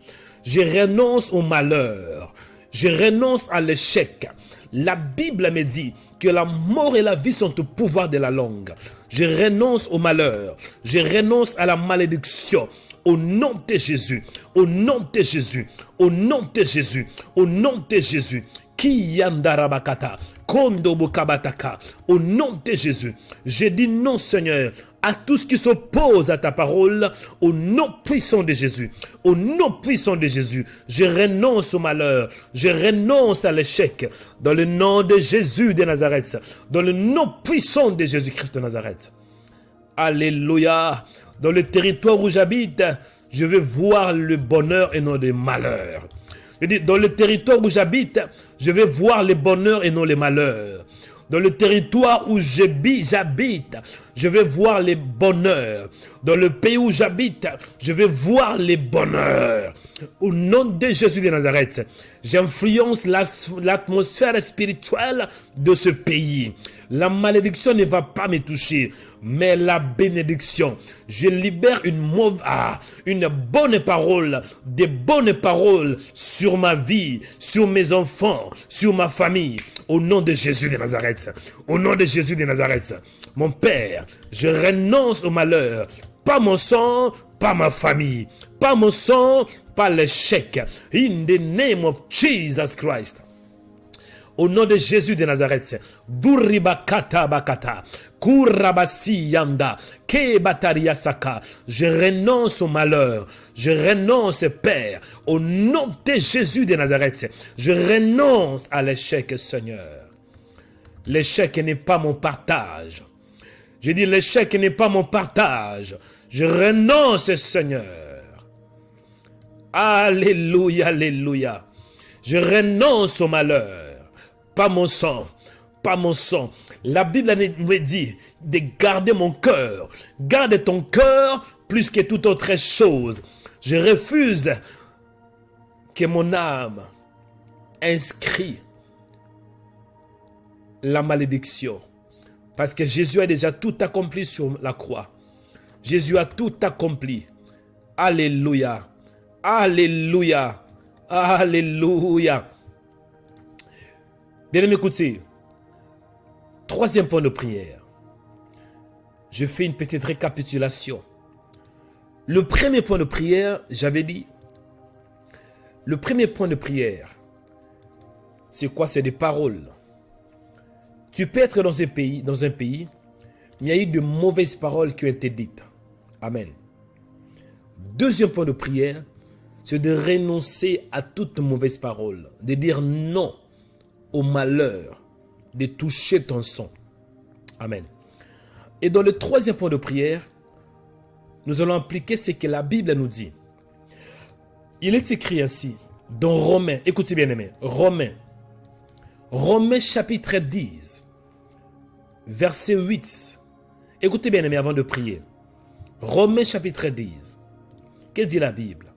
Je renonce au malheur. Je renonce à l'échec. La Bible me dit que la mort et la vie sont au pouvoir de la langue. Je renonce au malheur. Je renonce à la malédiction. Au nom de Jésus. Au nom de Jésus. Au nom de Jésus. Au nom de Jésus. Ki yandarabakata. Kondo bokabataka. Au nom de Jésus. Je dis non, Seigneur, à tout ce qui s'oppose à ta parole, au nom puissant de Jésus. Au nom puissant de Jésus, je renonce au malheur, je renonce à l'échec, dans le nom de Jésus de Nazareth, dans le nom puissant de Jésus-Christ de Nazareth. Alléluia. Dans le territoire où j'habite, je veux voir le bonheur et non le malheur. Je dis, dans le territoire où j'habite, je vais voir le bonheur et non les malheurs. Dans le territoire où j'habite, je vais voir les bonheurs. Dans le pays où j'habite, je vais voir les bonheurs. Au nom de Jésus de Nazareth, j'influence l'atmosphère spirituelle de ce pays. La malédiction ne va pas me toucher, mais la bénédiction. Je libère une bonne parole, des bonnes paroles sur ma vie, sur mes enfants, sur ma famille. Au nom de Jésus de Nazareth. Au nom de Jésus de Nazareth. Mon Père, je renonce au malheur. Pas mon sang, pas ma famille. Pas mon sang, pas l'échec. In the name of Jesus Christ. Au nom de Jésus de Nazareth. Duribakata bakata. Kurabasi yanda. Ke bataria saka. Je renonce au malheur. Je renonce, Père. Au nom de Jésus de Nazareth. Je renonce à l'échec, Seigneur. L'échec n'est pas mon partage. Je dis l'échec n'est pas mon partage. Je renonce, Seigneur. Alléluia, alléluia. Je renonce au malheur. Pas mon sang, pas mon sang. La Bible me dit de garder mon cœur. Garde ton cœur plus que toute autre chose. Je refuse que mon âme inscrit la malédiction. Parce que Jésus a déjà tout accompli sur la croix. Jésus a tout accompli. Alléluia. Alléluia. Alléluia. Bien aimé, écoutez. Troisième point de prière. Je fais une petite récapitulation. Le premier point de prière, j'avais dit, le premier point de prière, c'est quoi? C'est des paroles. Tu peux être dans un pays, mais il y a eu de mauvaises paroles qui ont été dites. Amen. Deuxième point de prière, c'est de renoncer à toute mauvaise parole, de dire non au malheur, de toucher ton sang. Amen. Et dans le troisième point de prière, nous allons appliquer ce que la Bible nous dit. Il est écrit ainsi, dans Romains, écoutez bien aimé, Romains chapitre 10, verset 8. Écoutez bien aimé avant de prier. Romains chapitre 10. Que dit la Bible?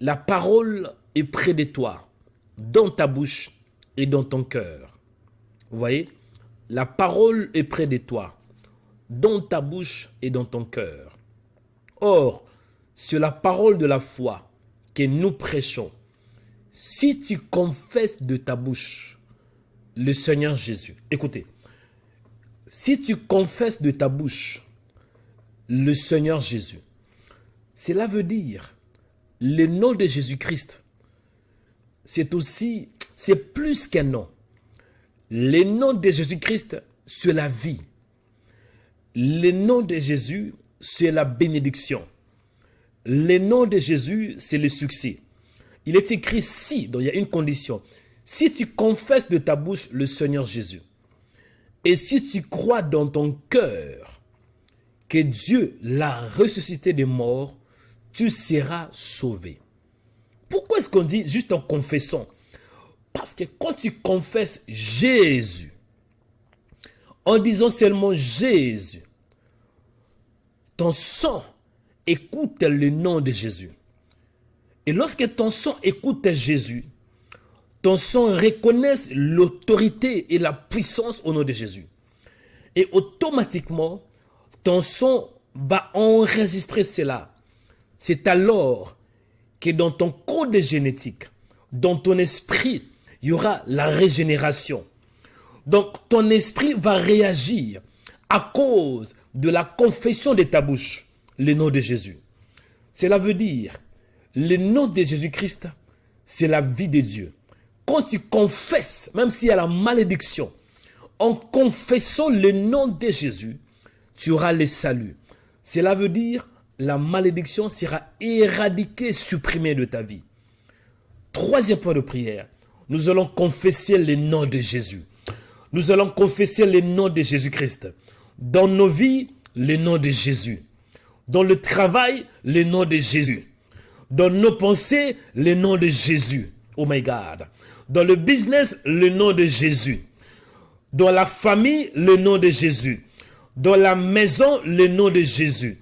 La parole est près de toi, dans ta bouche et dans ton cœur. Vous voyez? La parole est près de toi, dans ta bouche et dans ton cœur. Or, c'est la parole de la foi que nous prêchons. Si tu confesses de ta bouche le Seigneur Jésus, écoutez, Si tu confesses de ta bouche le Seigneur Jésus, cela veut dire le nom de Jésus-Christ. C'est plus qu'un nom. Le nom de Jésus-Christ, c'est la vie. Le nom de Jésus, c'est la bénédiction. Le nom de Jésus, c'est le succès. Il est écrit si, donc il y a une condition. Si tu confesses de ta bouche le Seigneur Jésus, et si tu crois dans ton cœur que Dieu l'a ressuscité des morts, tu seras sauvé. Pourquoi est-ce qu'on dit juste en confessant? Parce que quand tu confesses Jésus, en disant seulement Jésus, ton sang écoute le nom de Jésus. Et lorsque ton sang écoute Jésus, ton sang reconnaît l'autorité et la puissance au nom de Jésus. Et automatiquement, ton sang va enregistrer cela. C'est alors que dans ton code génétique, dans ton esprit, il y aura la régénération. Donc, ton esprit va réagir à cause de la confession de ta bouche, le nom de Jésus. Cela veut dire, le nom de Jésus-Christ, c'est la vie de Dieu. Quand tu confesses, même s'il y a la malédiction, en confessant le nom de Jésus, tu auras le salut. Cela veut dire, la malédiction sera éradiquée, supprimée de ta vie. Troisième point de prière, nous allons confesser le nom de Jésus. Nous allons confesser le nom de Jésus-Christ. Dans nos vies, le nom de Jésus. Dans le travail, le nom de Jésus. Dans nos pensées, le nom de Jésus. Oh my God. Dans le business, le nom de Jésus. Dans la famille, le nom de Jésus. Dans la maison, le nom de Jésus.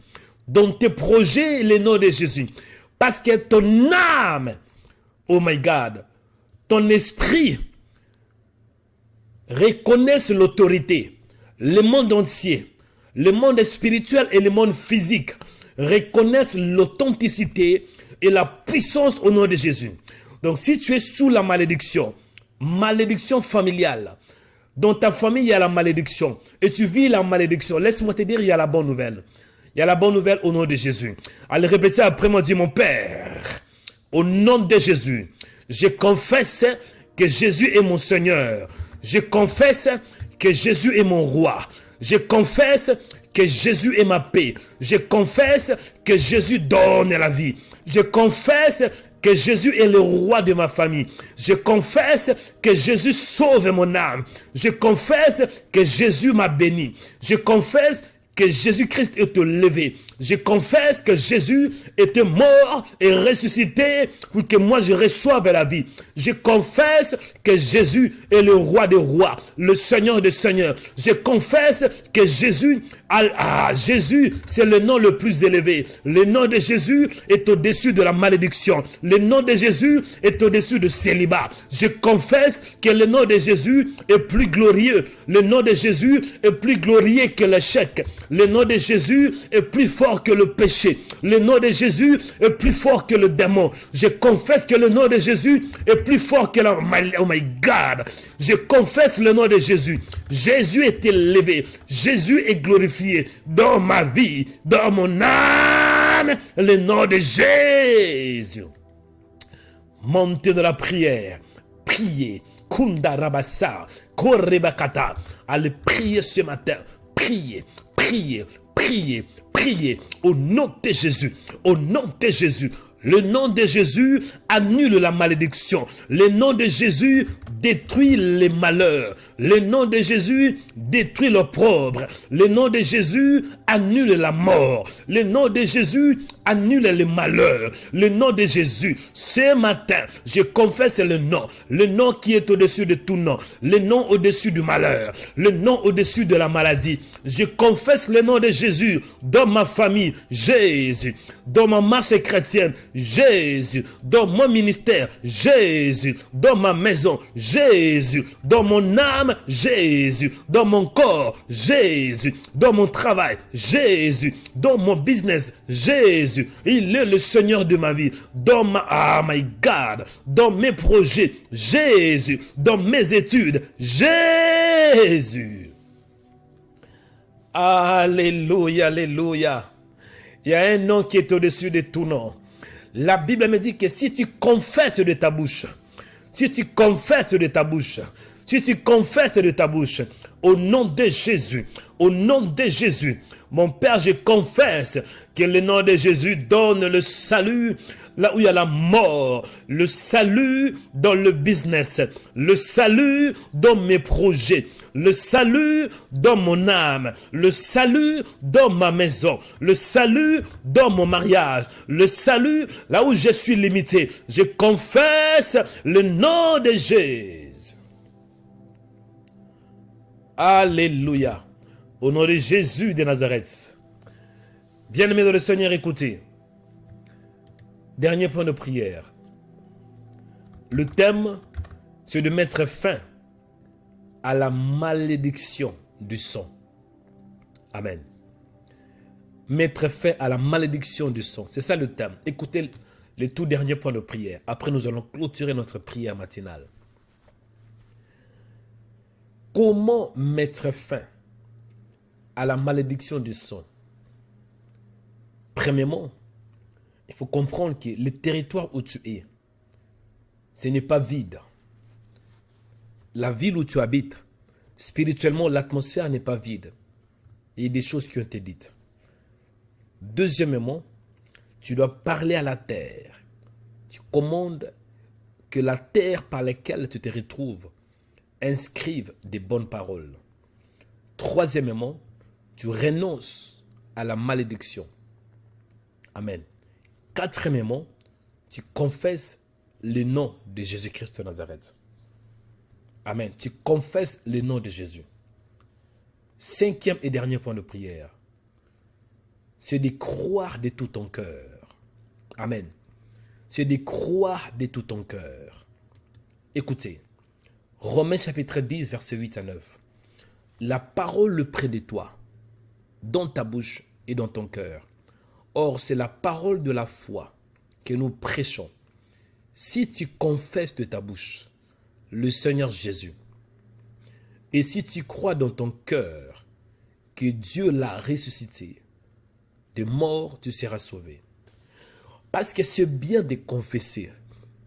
Dans tes projets, le nom de Jésus. Parce que ton âme, oh my God, ton esprit reconnaissent l'autorité. Le monde entier, le monde spirituel et le monde physique reconnaissent l'authenticité et la puissance au nom de Jésus. Donc si tu es sous la malédiction, malédiction familiale, dans ta famille il y a la malédiction et tu vis la malédiction, laisse-moi te dire il y a la bonne nouvelle. Il y a la bonne nouvelle au nom de Jésus. Allez répéter après moi, dis mon Père, au nom de Jésus, je confesse que Jésus est mon Seigneur. Je confesse que Jésus est mon roi. Je confesse que Jésus est ma paix. Je confesse que Jésus donne la vie. Je confesse que Jésus est le roi de ma famille. Je confesse que Jésus sauve mon âme. Je confesse que Jésus m'a béni. Je confesse que Jésus-Christ est élevé. Je confesse que Jésus était mort et ressuscité pour que moi je reçoive la vie. Je confesse que Jésus est le roi des rois, le Seigneur des seigneurs. Je confesse que Jésus, Jésus, c'est le nom le plus élevé. Le nom de Jésus est au-dessus de la malédiction. Le nom de Jésus est au-dessus de célibat. Je confesse que le nom de Jésus est plus glorieux. Le nom de Jésus est plus glorieux que l'échec. Le nom de Jésus est plus fort que le péché. Le nom de Jésus est plus fort que le démon. Je confesse que le nom de Jésus est plus fort que oh my God. Je confesse le nom de Jésus. Jésus est élevé. Jésus est glorifié dans ma vie, dans mon âme. Le nom de Jésus. Montez de la prière. Priez. Kunda rabassa. Korebakata. Allez prier ce matin. Priez. Priez, priez, priez au nom de Jésus, au nom de Jésus. Le nom de Jésus annule la malédiction. Le nom de Jésus détruit les malheurs. Le nom de Jésus détruit l'opprobre. Le nom de Jésus annule la mort. Le nom de Jésus annule les malheurs. Le nom de Jésus, ce matin, je confesse le nom qui est au-dessus de tout nom, le nom au-dessus du malheur, le nom au-dessus de la maladie. Je confesse le nom de Jésus dans ma famille, Jésus, dans ma marche chrétienne, Jésus, dans mon ministère, Jésus, dans ma maison, Jésus, dans mon âme, Jésus, dans mon corps, Jésus, dans mon travail, Jésus, dans mon business, Jésus. Il est le Seigneur de ma vie, dans oh my God, dans mes projets, Jésus, dans mes études, Jésus. Alléluia, alléluia. Il y a un nom qui est au-dessus de tout nom. La Bible me dit que si tu confesses de ta bouche, si tu confesses de ta bouche, si tu confesses de ta bouche, au nom de Jésus, au nom de Jésus, mon Père, je confesse que le nom de Jésus donne le salut là où il y a la mort, le salut dans le business, le salut dans mes projets, le salut dans mon âme, le salut dans ma maison, le salut dans mon mariage, le salut là où je suis limité. Je confesse le nom de Jésus. Alléluia. Au nom de Jésus de Nazareth. Bien-aimés dans le Seigneur, écoutez. Dernier point de prière. Le thème, c'est de mettre fin à la malédiction du sang. Amen. Mettre fin à la malédiction du sang. C'est ça le thème. Écoutez le tout dernier point de prière. Après, nous allons clôturer notre prière matinale. Comment mettre fin à la malédiction du sang? Premièrement, il faut comprendre que le territoire où tu es, ce n'est pas vide. La ville où tu habites, spirituellement, l'atmosphère n'est pas vide. Il y a des choses qui ont été dites. Deuxièmement, tu dois parler à la terre. Tu commandes que la terre par laquelle tu te retrouves inscrive des bonnes paroles. Troisièmement, tu renonces à la malédiction. Amen. Quatrièmement, tu confesses le nom de Jésus-Christ de Nazareth. Amen. Tu confesses le nom de Jésus. Cinquième et dernier point de prière, c'est de croire de tout ton cœur. Amen. C'est de croire de tout ton cœur. Écoutez, Romains chapitre 10, versets 8 à 9. La parole près de toi, dans ta bouche et dans ton cœur. Or, c'est la parole de la foi que nous prêchons. Si tu confesses de ta bouche le Seigneur Jésus, et si tu crois dans ton cœur que Dieu l'a ressuscité, de mort tu seras sauvé. Parce que c'est bien de confesser.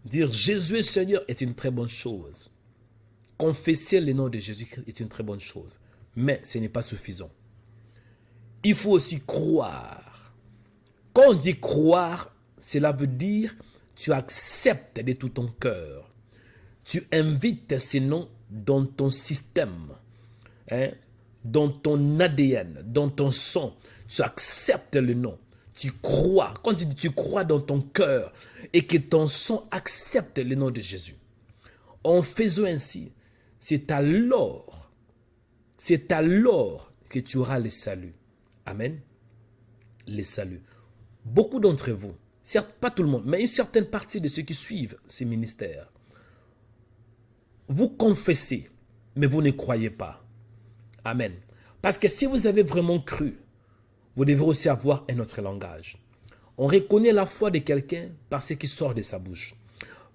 Dire Jésus est Seigneur est une très bonne chose. Confesser le nom de Jésus-Christ est une très bonne chose. Mais ce n'est pas suffisant. Il faut aussi croire. Quand on dit croire, cela veut dire tu acceptes de tout ton cœur. Tu invites ces noms dans ton système, dans ton ADN, dans ton sang. Tu acceptes le nom. Tu crois. Quand tu dis tu crois dans ton cœur et que ton sang accepte le nom de Jésus. En faisant ainsi, c'est alors que tu auras le salut. Amen. Le salut. Beaucoup d'entre vous, certes pas tout le monde, mais une certaine partie de ceux qui suivent ces ministères, vous confessez, mais vous ne croyez pas. Amen. Parce que si vous avez vraiment cru, vous devez aussi avoir un autre langage. On reconnaît la foi de quelqu'un par ce qui sort de sa bouche.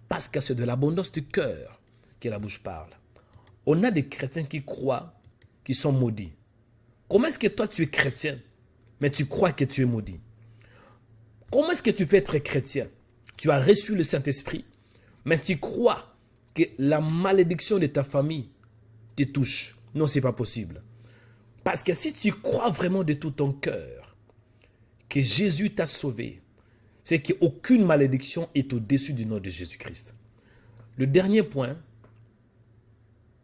Parce que c'est de l'abondance du cœur que la bouche parle. On a des chrétiens qui croient qu'ils sont maudits. Comment est-ce que toi tu es chrétien, mais tu crois que tu es maudit? Comment est-ce que tu peux être chrétien? Tu as reçu le Saint-Esprit, mais tu crois que la malédiction de ta famille te touche. Non, ce n'est pas possible. Parce que si tu crois vraiment de tout ton cœur que Jésus t'a sauvé, c'est qu'aucune malédiction est au-dessus du nom de Jésus-Christ. Le dernier point,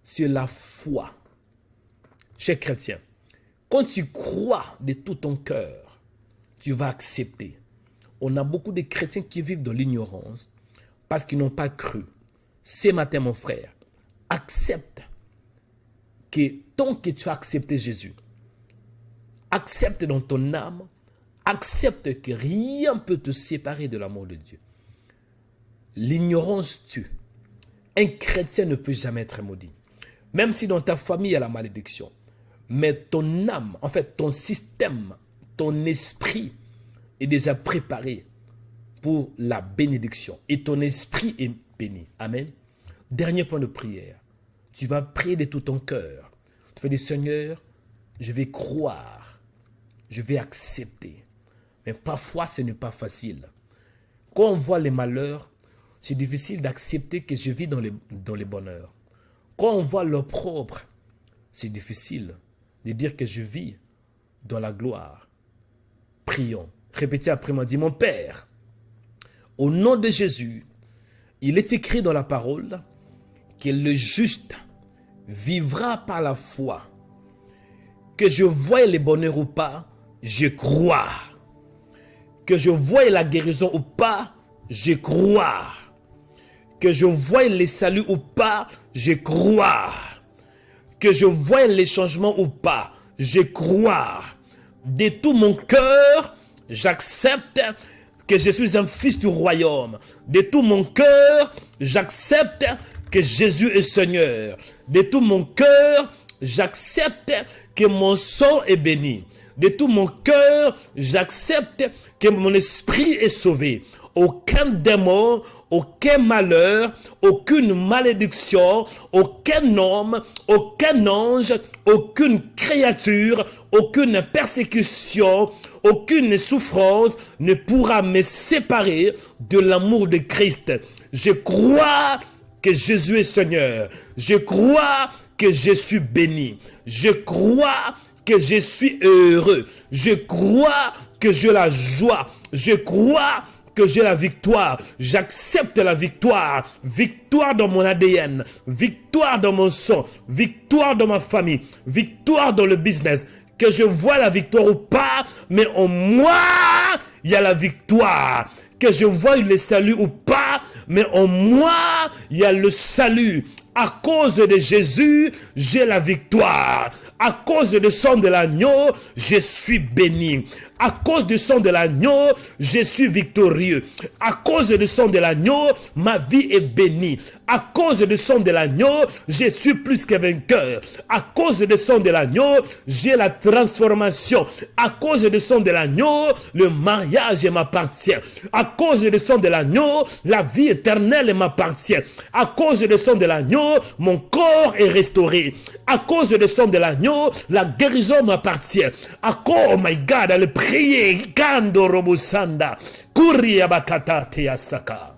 c'est la foi. Cher chrétien, quand tu crois de tout ton cœur, tu vas accepter. On a beaucoup de chrétiens qui vivent dans l'ignorance parce qu'ils n'ont pas cru. Ce matin, mon frère, accepte que tant que tu as accepté Jésus, accepte dans ton âme, accepte que rien ne peut te séparer de l'amour de Dieu. L'ignorance tue. Un chrétien ne peut jamais être maudit. Même si dans ta famille il y a la malédiction. Mais ton âme, en fait ton système, ton esprit est déjà préparé pour la bénédiction. Et ton esprit est béni. Amen. Dernier point de prière. Tu vas prier de tout ton cœur. Tu vas dire, Seigneur, je vais croire je vais accepter. Mais parfois, ce n'est pas facile. Quand on voit les malheurs, c'est difficile d'accepter que je vis dans les bonheurs. Quand on voit l'opprobre, c'est difficile de dire que je vis dans la gloire. Prions. Répétez après moi, dis mon Père, au nom de Jésus, il est écrit dans la parole que le juste vivra par la foi. Que je voie les bonheurs ou pas, je crois. Que je voie la guérison ou pas, je crois. Que je voie les saluts ou pas, je crois. Que je voie les changements ou pas, je crois. De tout mon cœur, j'accepte que je suis un fils du royaume. De tout mon cœur, j'accepte que Jésus est Seigneur. De tout mon cœur, j'accepte que mon sang est béni. De tout mon cœur, j'accepte que mon esprit est sauvé. Aucun démon, aucun malheur, aucune malédiction, aucun homme, aucun ange, aucune créature, aucune persécution, aucune souffrance ne pourra me séparer de l'amour de Christ. Je crois que Jésus est Seigneur. Je crois que je suis béni. Je crois que je suis heureux. Je crois que j'ai la joie. Je crois que j'ai la victoire. J'accepte la victoire. Victoire dans mon ADN. Victoire dans mon sang. Victoire dans ma famille. Victoire dans le business. Que je vois la victoire ou pas, mais en moi, il y a la victoire. Que je vois le salut ou pas, mais en moi, il y a le salut. À cause de Jésus, j'ai la victoire. À cause du sang de l'agneau, je suis béni. À cause du sang de l'agneau, je suis victorieux. À cause du sang de l'agneau, ma vie est bénie. À cause du sang de l'agneau, je suis plus que vainqueur. À cause du sang de l'agneau, j'ai la transformation. À cause du sang de l'agneau, le mariage m'appartient. À cause du sang de l'agneau, la vie éternelle m'appartient. À cause du sang de l'agneau, mon corps est restauré. À cause du sang de l'agneau, la guérison m'appartient. À cause, oh my God, à le prier, Kando Robosanda, Kuriabakata Teasaka.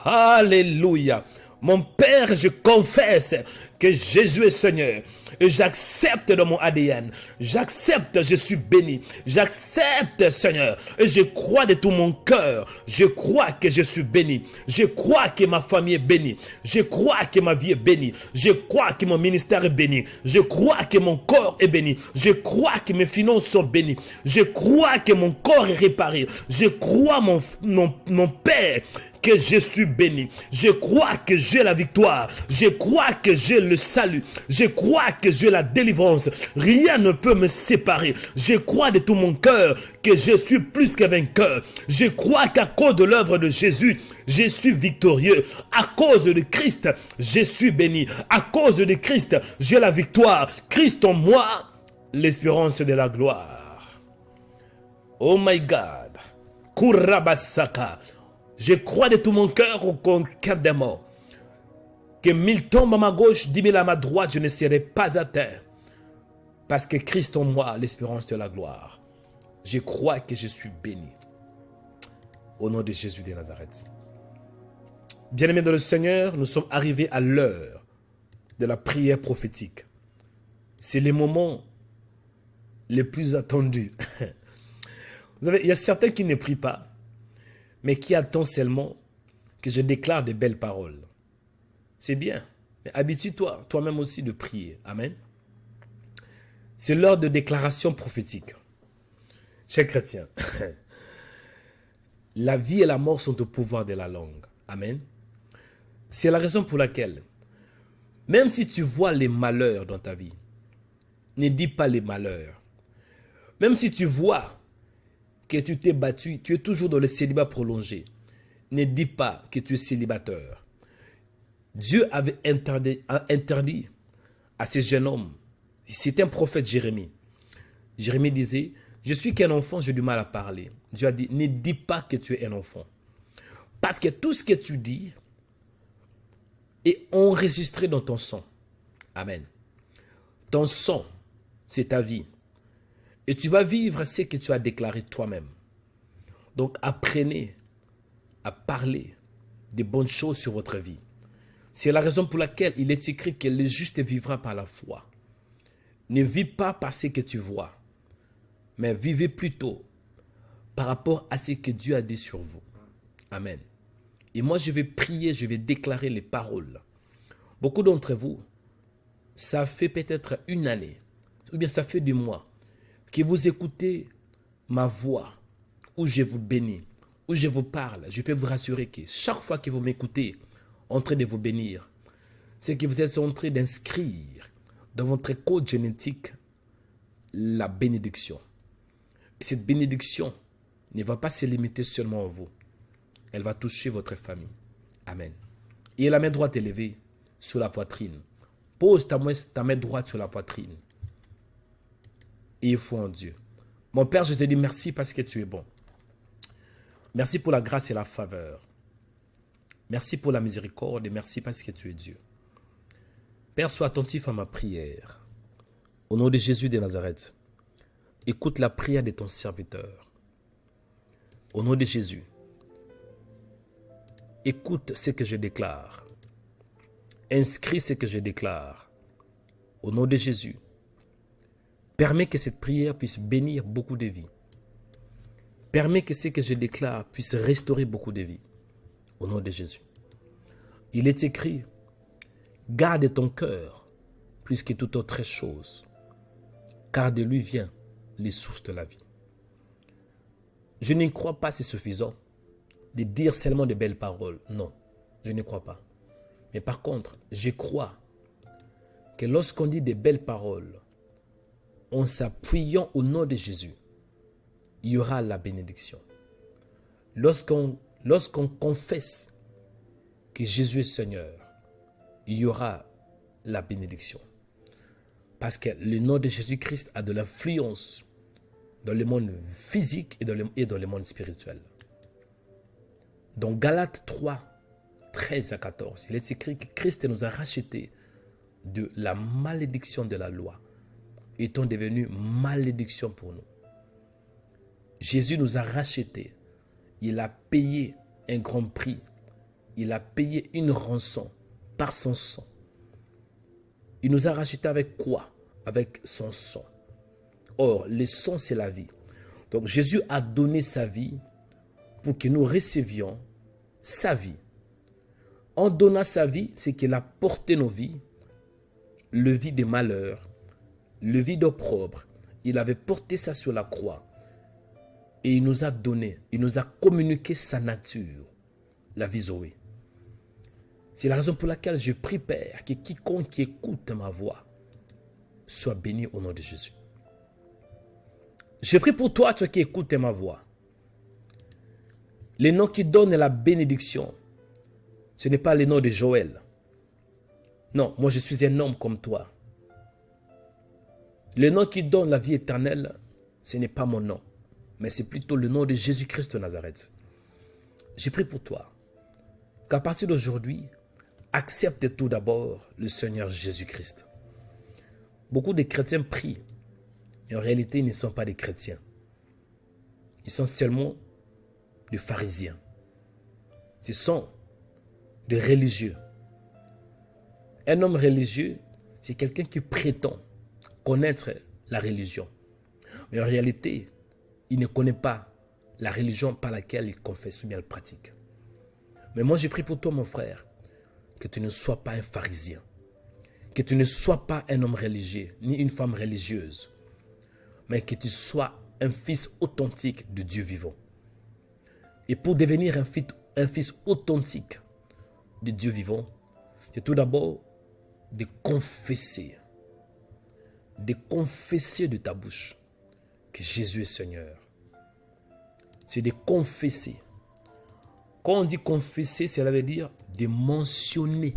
Alléluia. Mon Père, je confesse que Jésus est Seigneur. Et j'accepte dans mon ADN. J'accepte, je suis béni. J'accepte, Seigneur. Et je crois de tout mon cœur. Je crois que je suis béni. Je crois que ma famille est bénie. Je crois que ma vie est bénie. Je crois que mon ministère est béni. Je crois que mon corps est béni. Je crois que mes finances sont bénies. Je crois que mon corps est réparé. Je crois, mon Père, que je suis béni. Je crois que j'ai la victoire. Je crois que j'ai le salut. Je crois que j'ai la délivrance. Rien ne peut me séparer. Je crois de tout mon cœur que je suis plus que vainqueur. Je crois qu'à cause de l'œuvre de Jésus, je suis victorieux. À cause de Christ, je suis béni. À cause de Christ, j'ai la victoire. Christ en moi, l'espérance de la gloire. Oh my God. Kurabasaka. Je crois de tout mon cœur au conquête des morts. Que 1000 tombent à ma gauche, 10 000 à ma droite, je ne serai pas atteint. Parce que Christ en moi, l'espérance de la gloire. Je crois que je suis béni. Au nom de Jésus de Nazareth. Bien-aimés dans le Seigneur, nous sommes arrivés à l'heure de la prière prophétique. C'est les moments les plus attendus. Vous savez, il y a certains qui ne prient pas, mais qui attendent seulement que je déclare de belles paroles. C'est bien, mais habitue-toi toi-même aussi de prier. Amen. C'est l'heure de déclaration prophétique. Chers chrétiens, la vie et la mort sont au pouvoir de la langue. Amen. C'est la raison pour laquelle, même si tu vois les malheurs dans ta vie, ne dis pas les malheurs. Même si tu vois que tu t'es battu, tu es toujours dans le célibat prolongé, ne dis pas que tu es célibataire. Dieu avait interdit à ces jeunes hommes, c'était un prophète Jérémie. Jérémie disait, je suis qu'un enfant, j'ai du mal à parler. Dieu a dit, ne dis pas que tu es un enfant. Parce que tout ce que tu dis est enregistré dans ton sang. Amen. Ton sang, c'est ta vie. Et tu vas vivre ce que tu as déclaré toi-même. Donc apprenez à parler de bonnes choses sur votre vie. C'est la raison pour laquelle il est écrit que le juste vivra par la foi. Ne vis pas par ce que tu vois, mais vivez plutôt par rapport à ce que Dieu a dit sur vous. Amen. Et moi, je vais prier, je vais déclarer les paroles. Beaucoup d'entre vous, ça fait peut-être une année, ou bien ça fait des mois, que vous écoutez ma voix, où je vous bénis, où je vous parle. Je peux vous rassurer que chaque fois que vous m'écoutez, en train de vous bénir, c'est que vous êtes en train d'inscrire dans votre code génétique la bénédiction. Et cette bénédiction ne va pas se limiter seulement à vous. Elle va toucher votre famille. Amen. Et la main droite élevée sur la poitrine. Pose ta main droite sur la poitrine. Et il faut en Dieu. Mon Père, je te dis merci parce que tu es bon. Merci pour la grâce et la faveur. Merci pour la miséricorde et merci parce que tu es Dieu. Père, sois attentif à ma prière. Au nom de Jésus de Nazareth, écoute la prière de ton serviteur. Au nom de Jésus, écoute ce que je déclare. Inscris ce que je déclare. Au nom de Jésus, permets que cette prière puisse bénir beaucoup de vies. Permets que ce que je déclare puisse restaurer beaucoup de vies. Au nom de Jésus. Il est écrit, garde ton cœur plus que toute autre chose, car de lui vient les sources de la vie. Je ne crois pas c'est suffisant de dire seulement de belles paroles. Non, je ne crois pas. Mais par contre, je crois que lorsqu'on dit de belles paroles, en s'appuyant au nom de Jésus, il y aura la bénédiction. Lorsqu'on confesse que Jésus est Seigneur, il y aura la bénédiction. Parce que le nom de Jésus-Christ a de l'influence dans le monde physique et dans le monde spirituel. Dans Galates 3, 13 à 14, il est écrit que Christ nous a rachetés de la malédiction de la loi, étant devenu malédiction pour nous. Jésus nous a rachetés. Il a payé un grand prix. Il a payé une rançon par son sang. Il nous a rachetés avec quoi? Avec son sang. Or, le sang, c'est la vie. Donc, Jésus a donné sa vie pour que nous recevions sa vie. En donnant sa vie, c'est qu'il a porté nos vies, le vie de malheur, le vie d'opprobre. Il avait porté ça sur la croix. Et il nous a donné, il nous a communiqué sa nature, la vie Zoé. C'est la raison pour laquelle je prie, Père, que quiconque écoute ma voix soit béni au nom de Jésus. Je prie pour toi, toi qui écoutes ma voix. Le nom qui donne la bénédiction, ce n'est pas le nom de Joël. Non, moi je suis un homme comme toi. Le nom qui donne la vie éternelle, ce n'est pas mon nom, mais c'est plutôt le nom de Jésus-Christ de Nazareth. Je prie pour toi, qu'à partir d'aujourd'hui, accepte tout d'abord le Seigneur Jésus-Christ. Beaucoup de chrétiens prient, mais en réalité, ils ne sont pas des chrétiens. Ils sont seulement des pharisiens. Ce sont des religieux. Un homme religieux, c'est quelqu'un qui prétend connaître la religion. Mais en réalité, il ne connaît pas la religion par laquelle il confesse ou bien il pratique. Mais moi, je prie pour toi, mon frère, que tu ne sois pas un pharisien, que tu ne sois pas un homme religieux, ni une femme religieuse, mais que tu sois un fils authentique de Dieu vivant. Et pour devenir un fils authentique de Dieu vivant, c'est tout d'abord de confesser de ta bouche que Jésus est Seigneur. C'est de confesser. Quand on dit confesser, cela veut dire de mentionner.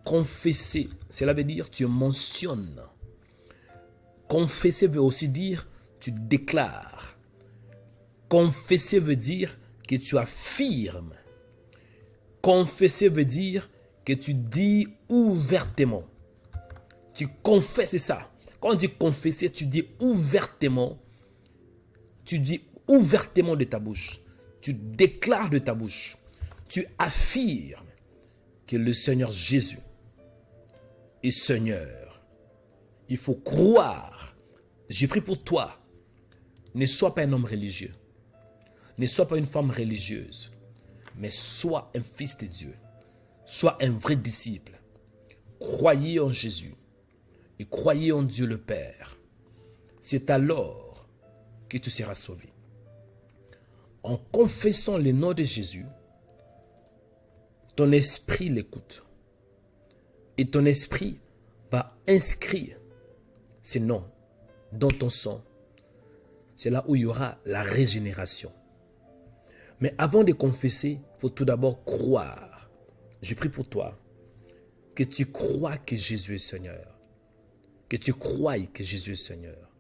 Confesser, cela veut dire tu mentionnes. Confesser veut aussi dire tu déclares. Confesser veut dire que tu affirmes. Confesser veut dire que tu dis ouvertement. Tu confesses ça. Quand on dit confesser, tu dis ouvertement de ta bouche. Tu déclares de ta bouche. Tu affirmes que le Seigneur Jésus est Seigneur. Il faut croire. J'ai pris pour toi. Ne sois pas un homme religieux. Ne sois pas une femme religieuse. Mais sois un fils de Dieu. Sois un vrai disciple. Croyez en Jésus. Et croyez en Dieu le Père. C'est alors que tu seras sauvé. En confessant le nom de Jésus, ton esprit l'écoute. Et ton esprit va inscrire ces noms dans ton sang. C'est là où il y aura la régénération. Mais avant de confesser, il faut tout d'abord croire. Je prie pour toi que tu crois que Jésus est Seigneur. Que tu crois que Jésus est Seigneur.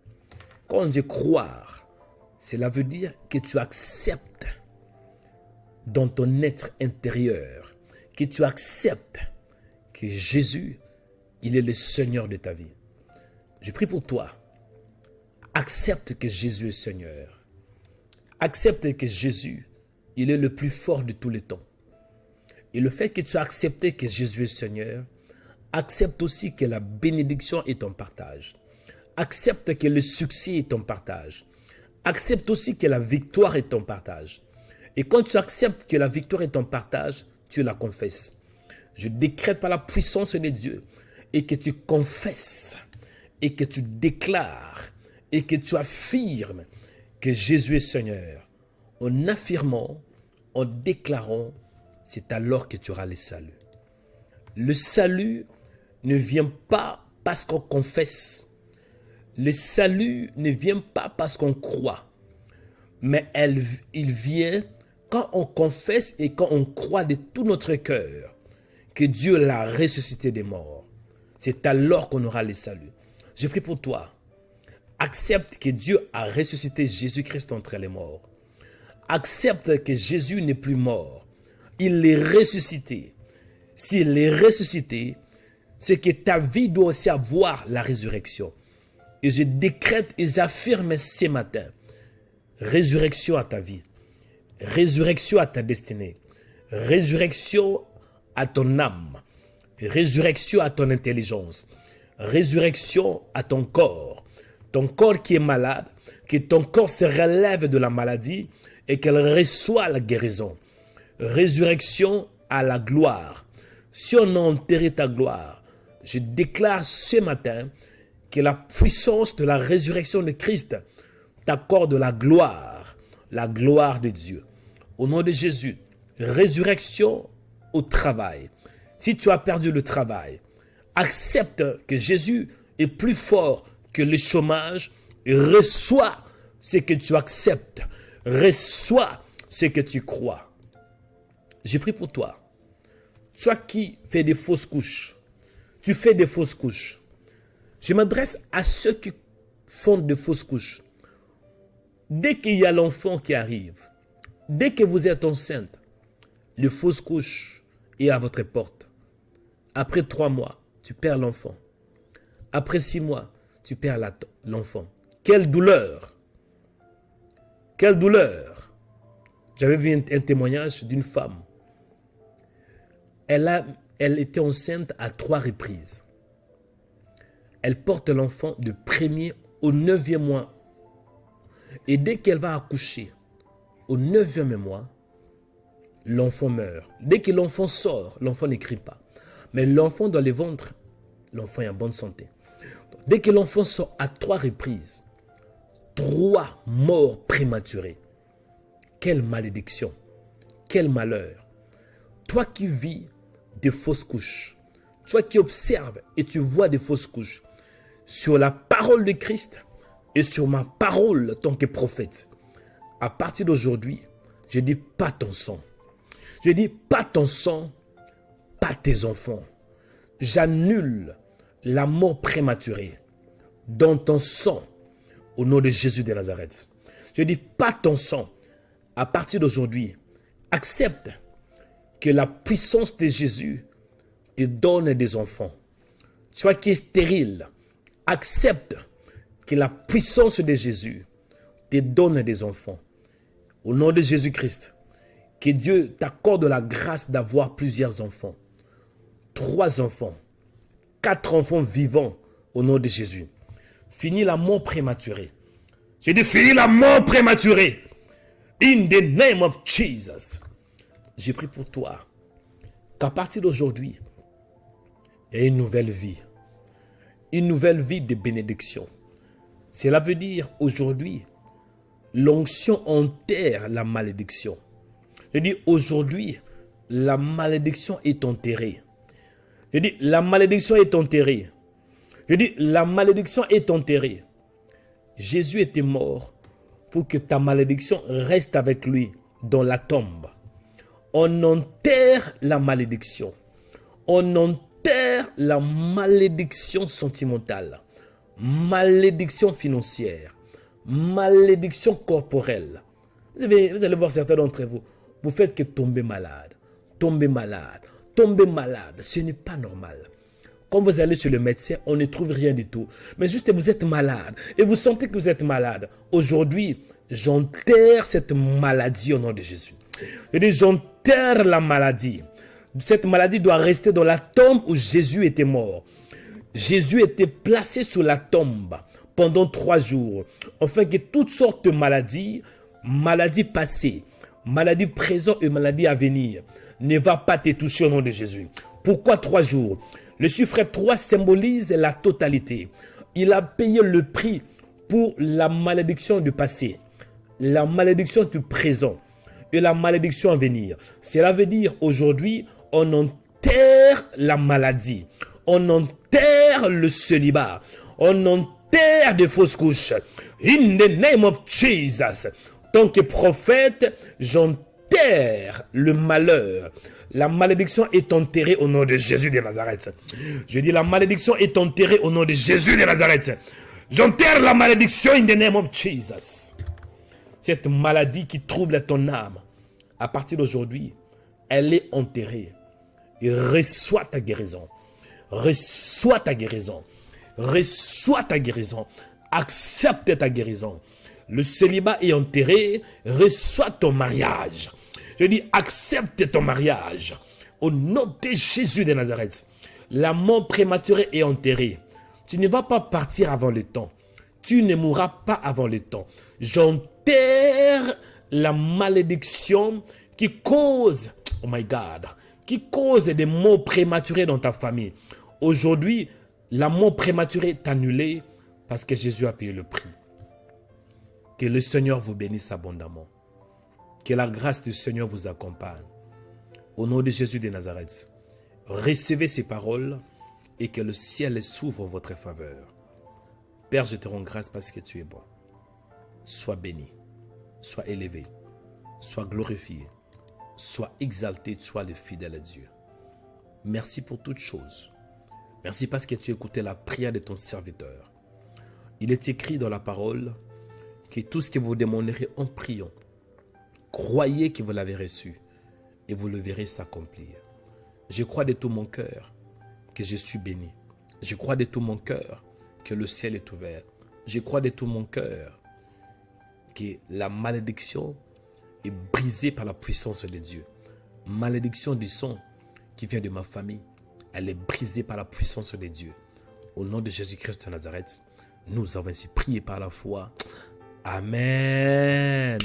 Quand on dit croire, cela veut dire que tu acceptes dans ton être intérieur, que tu acceptes que Jésus, il est le Seigneur de ta vie. Je prie pour toi. Accepte que Jésus est Seigneur. Accepte que Jésus, il est le plus fort de tous les temps. Et le fait que tu as accepté que Jésus est Seigneur, accepte aussi que la bénédiction est ton partage. Accepte que le succès est ton partage. Accepte aussi que la victoire est ton partage. Et quand tu acceptes que la victoire est ton partage, tu la confesses. Je décrète par la puissance de Dieu et que tu confesses et que tu déclares et que tu affirmes que Jésus est Seigneur. En affirmant, en déclarant, c'est alors que tu auras le salut. Le salut ne vient pas parce qu'on confesse. Le salut ne vient pas parce qu'on croit. Mais il vient quand on confesse et quand on croit de tout notre cœur que Dieu l'a ressuscité des morts. C'est alors qu'on aura le salut. Je prie pour toi. Accepte que Dieu a ressuscité Jésus-Christ entre les morts. Accepte que Jésus n'est plus mort. Il est ressuscité. S'il est ressuscité, c'est que ta vie doit aussi avoir la résurrection. Et je décrète et j'affirme ce matin, résurrection à ta vie, résurrection à ta destinée, résurrection à ton âme, résurrection à ton intelligence, résurrection à ton corps qui est malade, que ton corps se relève de la maladie et qu'elle reçoit la guérison. Résurrection à la gloire. Si on a enterré ta gloire, je déclare ce matin que la puissance de la résurrection de Christ t'accorde la gloire de Dieu. Au nom de Jésus, résurrection au travail. Si tu as perdu le travail, accepte que Jésus est plus fort que le chômage et reçois ce que tu acceptes. Reçois ce que tu crois. J'ai prié pour toi. Toi qui fais des fausses couches, tu fais des fausses couches. Je m'adresse à ceux qui font de fausses couches. Dès qu'il y a l'enfant qui arrive, dès que vous êtes enceinte, les fausses couches est à votre porte. Après 3 mois, tu perds l'enfant. Après 6 mois, tu perds l'enfant. Quelle douleur! Quelle douleur! J'avais vu un témoignage d'une femme. Elle était enceinte à 3 reprises. Elle porte l'enfant du 1er au 9e mois. Et dès qu'elle va accoucher, au 9e mois, l'enfant meurt. Dès que l'enfant sort, l'enfant ne crie pas. Mais l'enfant dans le ventre, l'enfant est en bonne santé. Dès que l'enfant sort à 3 reprises, 3 morts prématurées. Quelle malédiction, quel malheur. Toi qui vis des fausses couches, toi qui observes et tu vois des fausses couches, sur la parole de Christ et sur ma parole en tant que prophète, à partir d'aujourd'hui, je dis pas ton sang. Je dis pas ton sang, pas tes enfants. J'annule la mort prématurée dans ton sang au nom de Jésus de Nazareth. Je dis pas ton sang. À partir d'aujourd'hui, accepte que la puissance de Jésus te donne des enfants. Toi qui es stérile, Accepte que la puissance de Jésus te donne des enfants. Au nom de Jésus-Christ, que Dieu t'accorde la grâce d'avoir plusieurs enfants. 3 enfants, 4 enfants vivants au nom de Jésus. Finis la mort prématurée. J'ai dit finis la mort prématurée. In the name of Jesus. J'ai pris pour toi qu'à partir d'aujourd'hui, il y a une nouvelle vie. Une nouvelle vie de bénédiction. Cela veut dire aujourd'hui, l'onction enterre la malédiction. Je dis aujourd'hui, la malédiction est enterrée. Je dis la malédiction est enterrée. Je dis la malédiction est enterrée. Jésus était mort pour que ta malédiction reste avec lui dans la tombe. On enterre la malédiction. On enterre la malédiction sentimentale, malédiction financière, malédiction corporelle. Vous allez voir certains d'entre vous, vous faites que tomber malade, tomber malade, tomber malade. Ce n'est pas normal. Quand vous allez chez le médecin, on ne trouve rien du tout. Mais juste vous êtes malade et vous sentez que vous êtes malade. Aujourd'hui, j'enterre cette maladie au nom de Jésus. Je dis, j'enterre la maladie. Cette maladie doit rester dans la tombe où Jésus était mort. Jésus était placé sous la tombe pendant 3 jours, afin que toutes sortes de maladies, maladies passées, maladies présentes et maladies à venir, ne va pas te toucher au nom de Jésus. Pourquoi 3 jours? Le chiffre 3 symbolise la totalité. Il a payé le prix pour la malédiction du passé, la malédiction du présent et la malédiction à venir. Cela veut dire aujourd'hui, on enterre la maladie, on enterre le célibat, on enterre des fausses couches. In the name of Jesus, tant que prophète, j'enterre le malheur. La malédiction est enterrée au nom de Jésus de Nazareth. Je dis la malédiction est enterrée au nom de Jésus de Nazareth. J'enterre la malédiction in the name of Jesus. Cette maladie qui trouble ton âme, à partir d'aujourd'hui, elle est enterrée. Et reçois ta guérison. Reçois ta guérison. Reçois ta guérison. Accepte ta guérison. Le célibat est enterré. Reçois ton mariage. Je dis, accepte ton mariage. Au nom de Jésus de Nazareth. La mort prématurée est enterrée. Tu ne vas pas partir avant le temps. Tu ne mourras pas avant le temps. J'enterre la malédiction qui cause, oh my God, qui cause des morts prématurées dans ta famille. Aujourd'hui, la mort prématurée est annulée parce que Jésus a payé le prix. Que le Seigneur vous bénisse abondamment. Que la grâce du Seigneur vous accompagne. Au nom de Jésus de Nazareth, recevez ces paroles et que le ciel s'ouvre en votre faveur. Père, je te rends grâce parce que tu es bon. Sois béni, sois élevé, sois glorifié, sois exalté, sois le fidèle à Dieu. Merci pour toutes choses. Merci parce que tu as écouté la prière de ton serviteur. Il est écrit dans la parole que tout ce que vous demanderez en priant, croyez que vous l'avez reçu et vous le verrez s'accomplir. Je crois de tout mon cœur que je suis béni. Je crois de tout mon cœur que le ciel est ouvert. Je crois de tout mon cœur que la malédiction est brisée par la puissance de Dieu. Malédiction du sang qui vient de ma famille, elle est brisée par la puissance de Dieu. Au nom de Jésus-Christ de Nazareth, nous avons ainsi prié par la foi. Amen.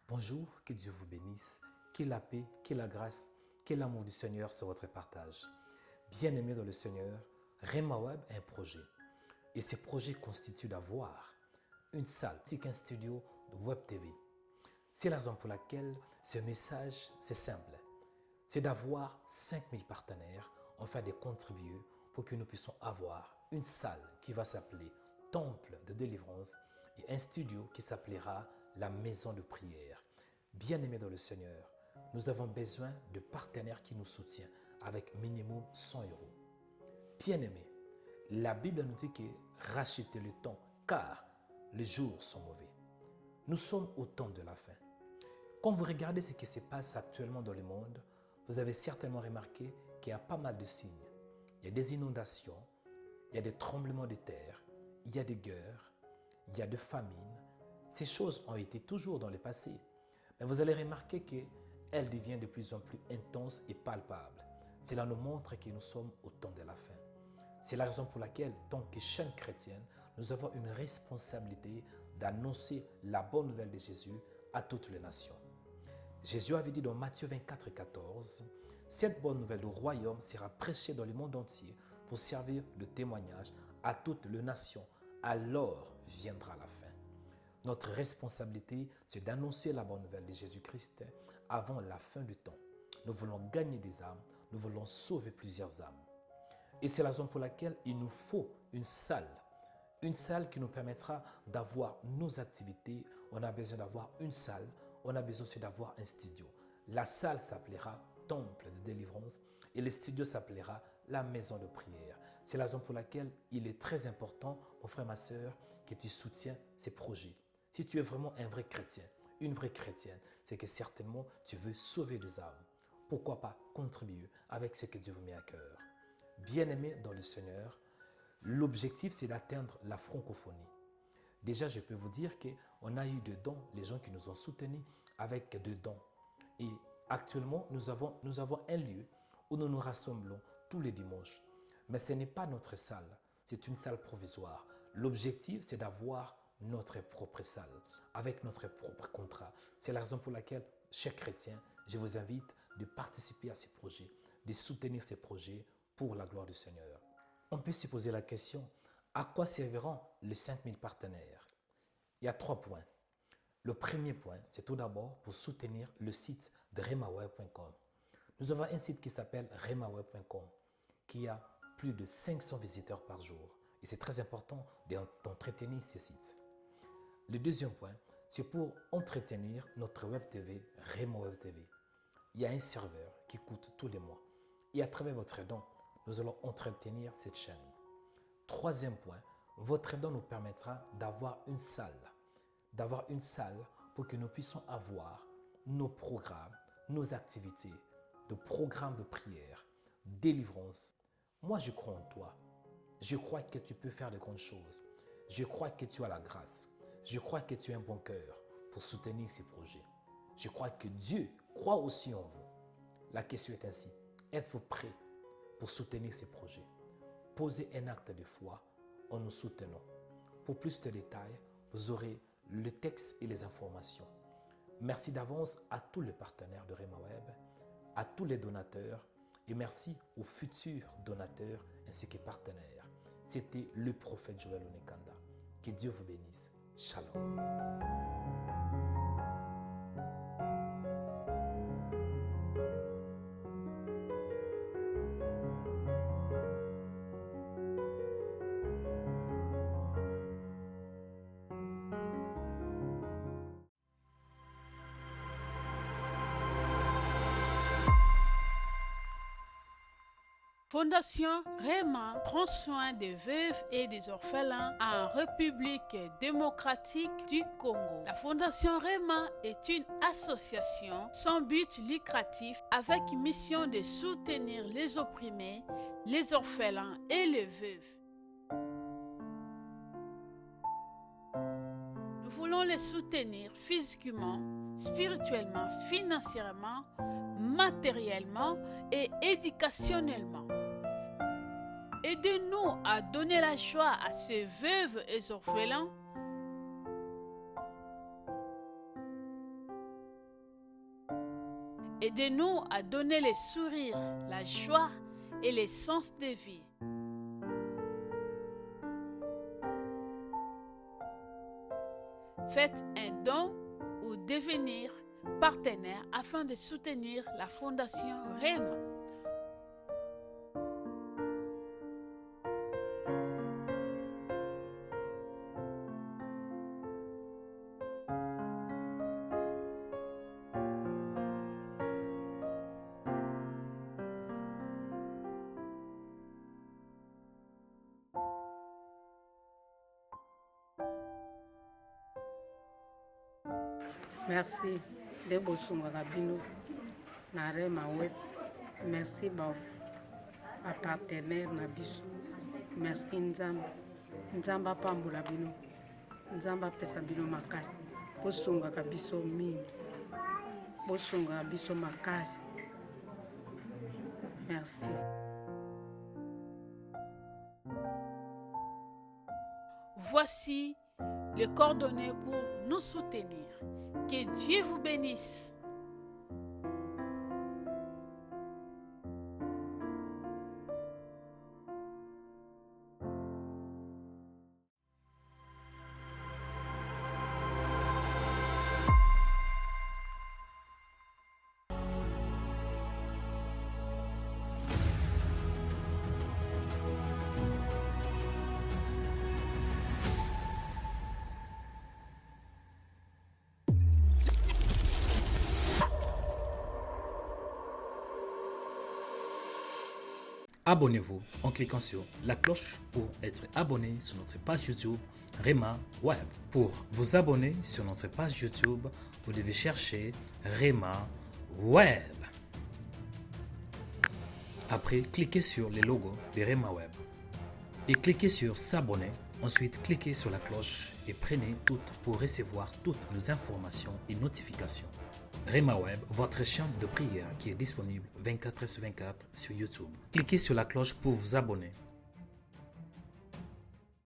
Bonjour, que Dieu vous bénisse, que la paix, que la grâce, que l'amour du Seigneur soit votre partage. Bien-aimés dans le Seigneur, Rema Web est un projet. Et ce projet constitue d'avoir une salle, ainsi qu'un studio de Web TV. C'est la raison pour laquelle ce message, c'est simple. C'est d'avoir 5000 partenaires afin de contribuer pour que nous puissions avoir une salle qui va s'appeler Temple de délivrance et un studio qui s'appellera la maison de prière. Bien-aimés dans le Seigneur, nous avons besoin de partenaires qui nous soutiennent avec minimum 100 euros. Bien-aimés, la Bible nous dit que rachetez le temps, car les jours sont mauvais. Nous sommes au temps de la fin. Quand vous regardez ce qui se passe actuellement dans le monde, vous avez certainement remarqué qu'il y a pas mal de signes. Il y a des inondations, il y a des tremblements de terre, il y a des guerres, il y a des famines. Ces choses ont été toujours dans le passé. Mais vous allez remarquer qu'elles deviennent de plus en plus intenses et palpables. Cela nous montre que nous sommes au temps de la fin. C'est la raison pour laquelle, tant que chaîne chrétienne, nous avons une responsabilité d'annoncer la bonne nouvelle de Jésus à toutes les nations. Jésus avait dit dans Matthieu 24, 14, « Cette bonne nouvelle du royaume sera prêchée dans le monde entier pour servir de témoignage à toutes les nations. Alors viendra la fin. » Notre responsabilité, c'est d'annoncer la bonne nouvelle de Jésus-Christ avant la fin du temps. Nous voulons gagner des âmes, nous voulons sauver plusieurs âmes. Et c'est la raison pour laquelle il nous faut une salle qui nous permettra d'avoir nos activités. On a besoin d'avoir une salle, on a besoin aussi d'avoir un studio. La salle s'appellera Temple de délivrance et le studio s'appellera la maison de prière. C'est la raison pour laquelle il est très important, mon frère, ma soeur, que tu soutiens ces projets. Si tu es vraiment un vrai chrétien, une vraie chrétienne, c'est que certainement tu veux sauver des âmes. Pourquoi pas contribuer avec ce que Dieu vous met à cœur. Bien-aimés dans le Seigneur, l'objectif c'est d'atteindre la francophonie. Déjà, je peux vous dire qu'on a eu dedans les gens qui nous ont soutenus avec des dons. Et actuellement, nous avons un lieu où nous nous rassemblons tous les dimanches. Mais ce n'est pas notre salle, c'est une salle provisoire. L'objectif, c'est d'avoir notre propre salle, avec notre propre contrat. C'est la raison pour laquelle, chers chrétiens, je vous invite de participer à ces projets, de soutenir ces projets pour la gloire du Seigneur. On peut se poser la question, à quoi serviront les 5000 partenaires? Il y a 3 points. Le premier point, c'est tout d'abord pour soutenir le site de remaweb.com. Nous avons un site qui s'appelle remaweb.com, qui a plus de 500 visiteurs par jour. Et c'est très important d'entretenir ce site. Le deuxième point, c'est pour entretenir notre web TV, Rema Web TV. Il y a un serveur qui coûte tous les mois. Et à travers votre don, nous allons entretenir cette chaîne. Troisième point, votre don nous permettra d'avoir une salle pour que nous puissions avoir nos programmes, nos activités, de programmes de prière, délivrance. Moi, je crois en toi. Je crois que tu peux faire de grandes choses. Je crois que tu as la grâce. Je crois que tu as un bon cœur pour soutenir ces projets. Je crois que Dieu croit aussi en vous. La question est ainsi, êtes-vous prêts pour soutenir ces projets? Posez un acte de foi en nous soutenant. Pour plus de détails, vous aurez le texte et les informations. Merci d'avance à tous les partenaires de Rema Web, à tous les donateurs et merci aux futurs donateurs ainsi que partenaires. C'était le prophète Joël Onekanda. Que Dieu vous bénisse. Shalom. Fondation Rema prend soin des veuves et des orphelins en République démocratique du Congo. La Fondation Rema est une association sans but lucratif avec mission de soutenir les opprimés, les orphelins et les veuves. Nous voulons les soutenir physiquement, spirituellement, financièrement, matériellement et éducationnellement. Aidez-nous à donner la joie à ces veuves et orphelins. Aidez-nous à donner les sourires, la joie et les sens de vie. Faites un don ou devenir partenaire afin de soutenir la Fondation Rema. Merci de bosungaka bino na Rema Web. Merci ba partenaire na biso. Merci Nzambe. Nzambe apambola bino. Nzambe apesa bino makasi. Bosungaka biso mingi. Bosungaka biso makasi. Merci. Voici les coordonnées pour nous soutenir. Que Dieu vous bénisse. Abonnez-vous en cliquant sur la cloche pour être abonné sur notre page YouTube Rema Web. Pour vous abonner sur notre page YouTube, vous devez chercher Rema Web. Après, cliquez sur le logo de Rema Web et cliquez sur s'abonner. Ensuite, cliquez sur la cloche et prenez toutes pour recevoir toutes nos informations et notifications. Rema Web, votre chaîne de prière qui est disponible 24h sur 24 sur YouTube. Cliquez sur la cloche pour vous abonner.